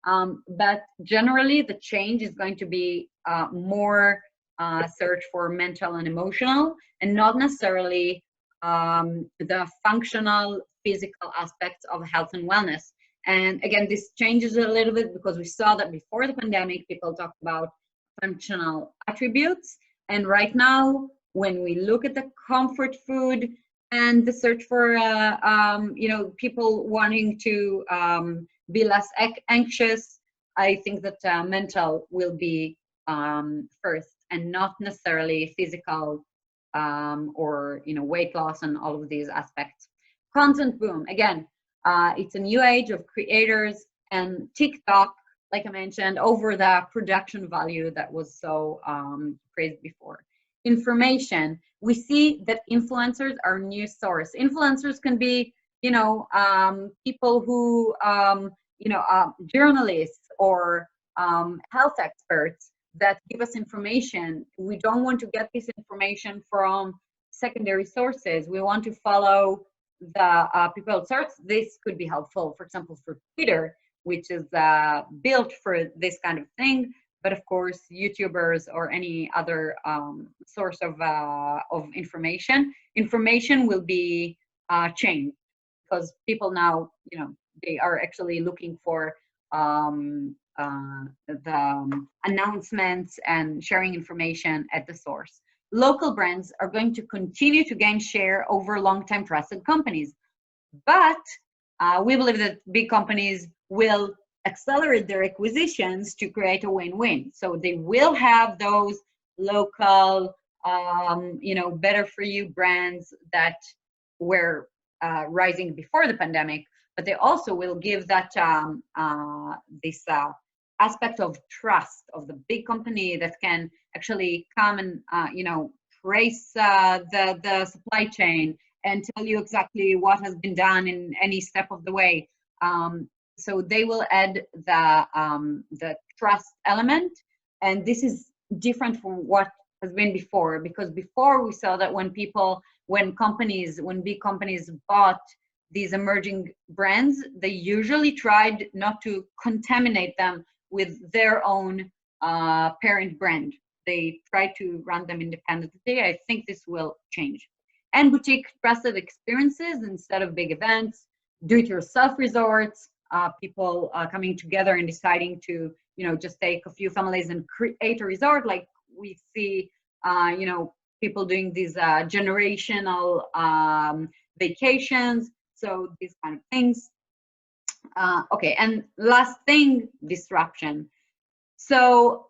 But generally, the change is going to be more search for mental and emotional, and not necessarily the functional, physical aspects of health and wellness. And again, this changes a little bit because we saw that before the pandemic, people talked about functional attributes. And right now, when we look at the comfort food and the search for, people wanting to be less anxious, I think that mental will be first, and not necessarily physical or weight loss and all of these aspects. Content boom, again, it's a new age of creators, and TikTok, like I mentioned, over the production value that was so praised before. Information, we see that influencers are new source. Influencers can be, people who, journalists or health experts that give us information. We don't want to get this information from secondary sources. We want to follow the people source. This could be helpful, for example, for Twitter, which is built for this kind of thing. But of course, YouTubers or any other source of information will be changed, because people now, they are actually looking for the announcements and sharing information at the source. Local brands are going to continue to gain share over long-time trusted companies, but we believe that big companies will accelerate their acquisitions to create a win-win. So they will have those local, better for you brands that were rising before the pandemic, but they also will give that this aspect of trust of the big company that can actually come and trace the supply chain and tell you exactly what has been done in any step of the way. So they will add the trust element, and this is different from what has been before, because before we saw that when big companies bought these emerging brands, they usually tried not to contaminate them with their own parent brand. They try to run them independently. I think this will change. And boutique trusted experiences instead of big events, do-it-yourself resorts, people coming together and deciding to, just take a few families and create a resort, like we see, people doing these generational vacations. So these kind of things. Okay, and last thing, disruption. So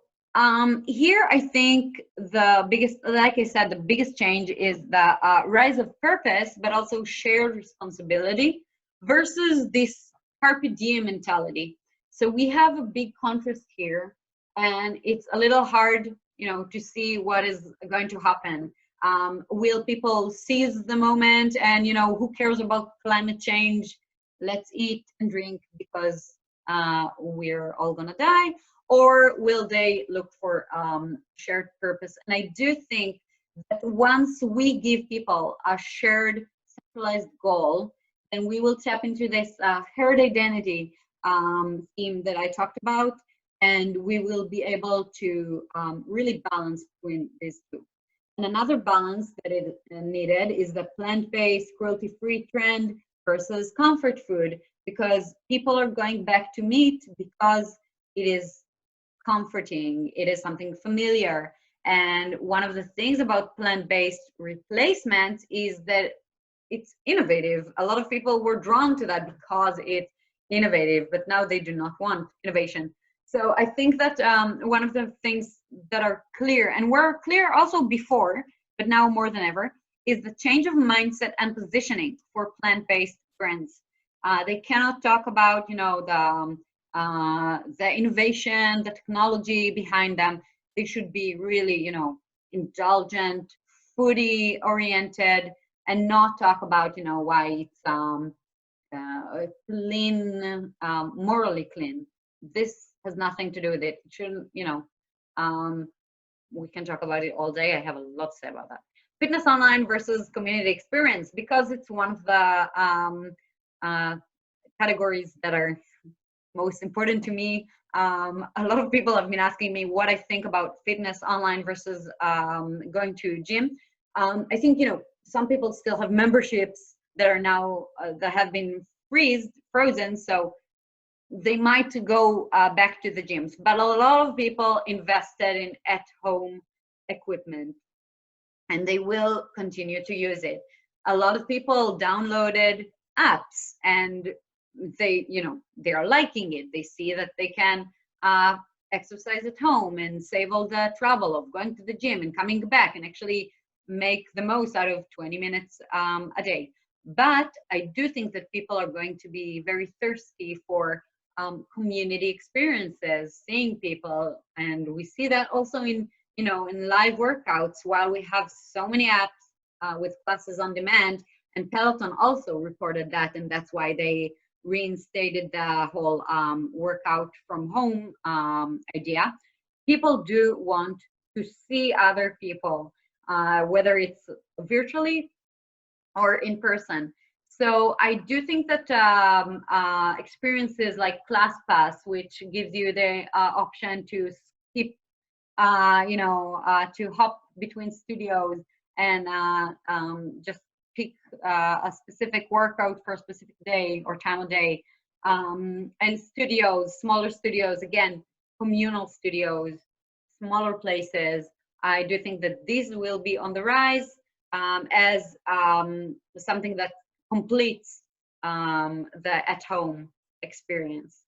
here I think the biggest, like I said, the biggest change is the rise of purpose, but also shared responsibility versus this carpe diem mentality. So we have a big contrast here, and it's a little hard, to see what is going to happen. Will people seize the moment and, who cares about climate change? Let's eat and drink because we're all gonna die. Or will they look for shared purpose? And I do think that once we give people a shared centralized goal, then we will tap into this herd identity theme that I talked about, and we will be able to really balance between these two. And another balance that is needed is the plant-based, cruelty-free trend versus comfort food, because people are going back to meat because it is comforting, it is something familiar. And one of the things about plant-based replacement is that it's innovative. A lot of people were drawn to that because it's innovative, but now they do not want innovation. So I think that one of the things that are clear, and were clear also before, but now more than ever, is the change of mindset and positioning for plant-based brands. They cannot talk about, the innovation, the technology behind them. They should be really, indulgent, foodie oriented and not talk about, you know, why it's clean, morally clean. This has nothing to do with it. It shouldn't, you know, we can talk about it all day. I have a lot to say about that. Fitness online versus community experience, because it's one of the categories that are most important to me. A lot of people have been asking me what I think about fitness online versus going to gym. I think, you know, some people still have memberships that are now that have been frozen, so they might go back to the gyms. But a lot of people invested in at-home equipment, and they will continue to use it. A lot of people downloaded apps, and they, you know, they are liking it. They see that they can exercise at home and save all the travel of going to the gym and coming back, and actually make the most out of 20 minutes a day. But I do think that people are going to be very thirsty for community experiences, seeing people, and we see that also in, you know, in live workouts. While we have so many apps with classes on demand, and Peloton also reported that, and that's why they reinstated the whole workout from home idea. People do want to see other people, whether it's virtually or in person. So I do think that experiences like ClassPass, which gives you the option to skip, you know, to hop between studios and just pick a specific workout for a specific day or time of day. And studios, smaller studios, again, communal studios, smaller places. I do think that these will be on the rise as something that completes the at-home experience.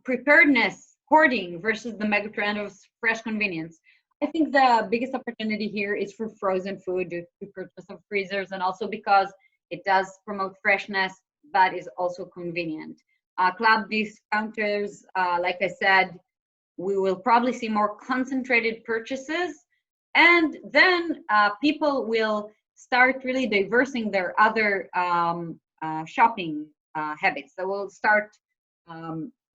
Preparedness, hoarding versus the mega trend of fresh convenience. I think the biggest opportunity here is for frozen food due to purchase of freezers, and also because it does promote freshness, but is also convenient. Club discounters, like I said, we will probably see more concentrated purchases, and then people will start really diversing their other shopping habits. So we'll start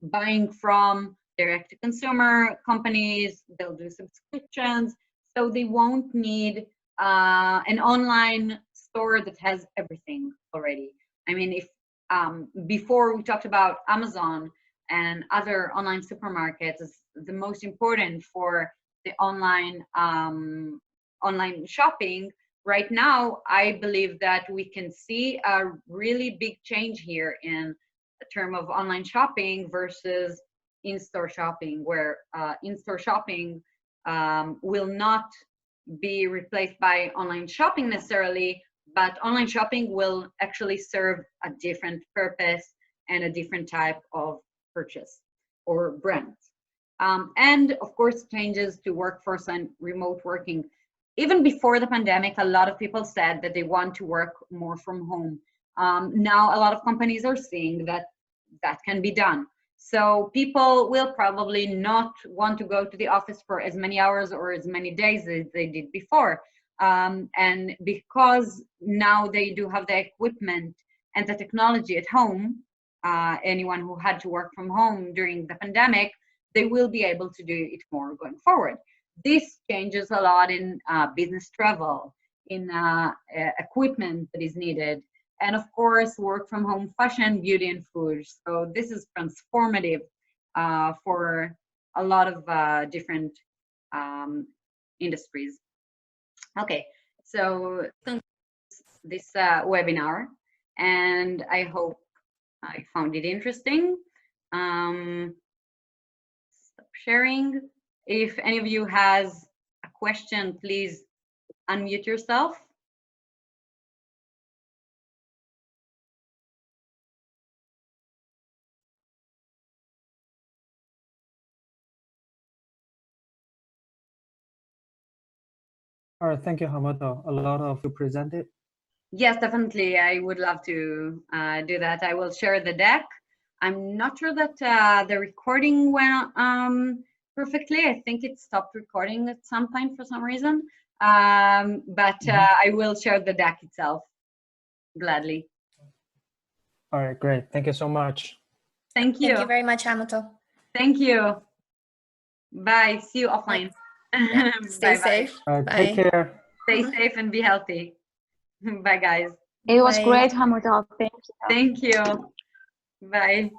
buying from direct-to-consumer companies. They'll do subscriptions, so they won't need an online store that has everything already. I mean, if before we talked about Amazon and other online supermarkets as the most important for the online online shopping, right now I believe that we can see a really big change here in the term of online shopping versus in-store shopping, where in-store shopping will not be replaced by online shopping necessarily, but online shopping will actually serve a different purpose and a different type of purchase or brand. And of course, changes to workforce and remote working. Even before the pandemic, a lot of people said that they want to work more from home. Now, a lot of companies are seeing that that can be done. So people will probably not want to go to the office for as many hours or as many days as they did before. And because now they do have the equipment and the technology at home, anyone who had to work from home during the pandemic, they will be able to do it more going forward. This changes a lot in business travel, in equipment that is needed, and of course, work from home fashion, beauty, and food. So this is transformative for a lot of different industries. Okay, so this webinar, and I hope I found it interesting. Stop sharing. If any of you has a question, please unmute yourself. All right, thank you, Hamutal. A lot of you presented. Yes, definitely. I would love to do that. I will share the deck. I'm not sure that the recording went perfectly. I think it stopped recording at some point for some reason. but I will share the deck itself gladly. All right, great. Thank you so much. Thank you. Thank you very much, Hamutal. Thank you. Bye. See you offline. Yeah. Stay Bye-bye. safe. Take Bye. care. Stay safe and be healthy. Bye, guys. It was Bye. great, Hamutal. Thank you. Thank you. Bye.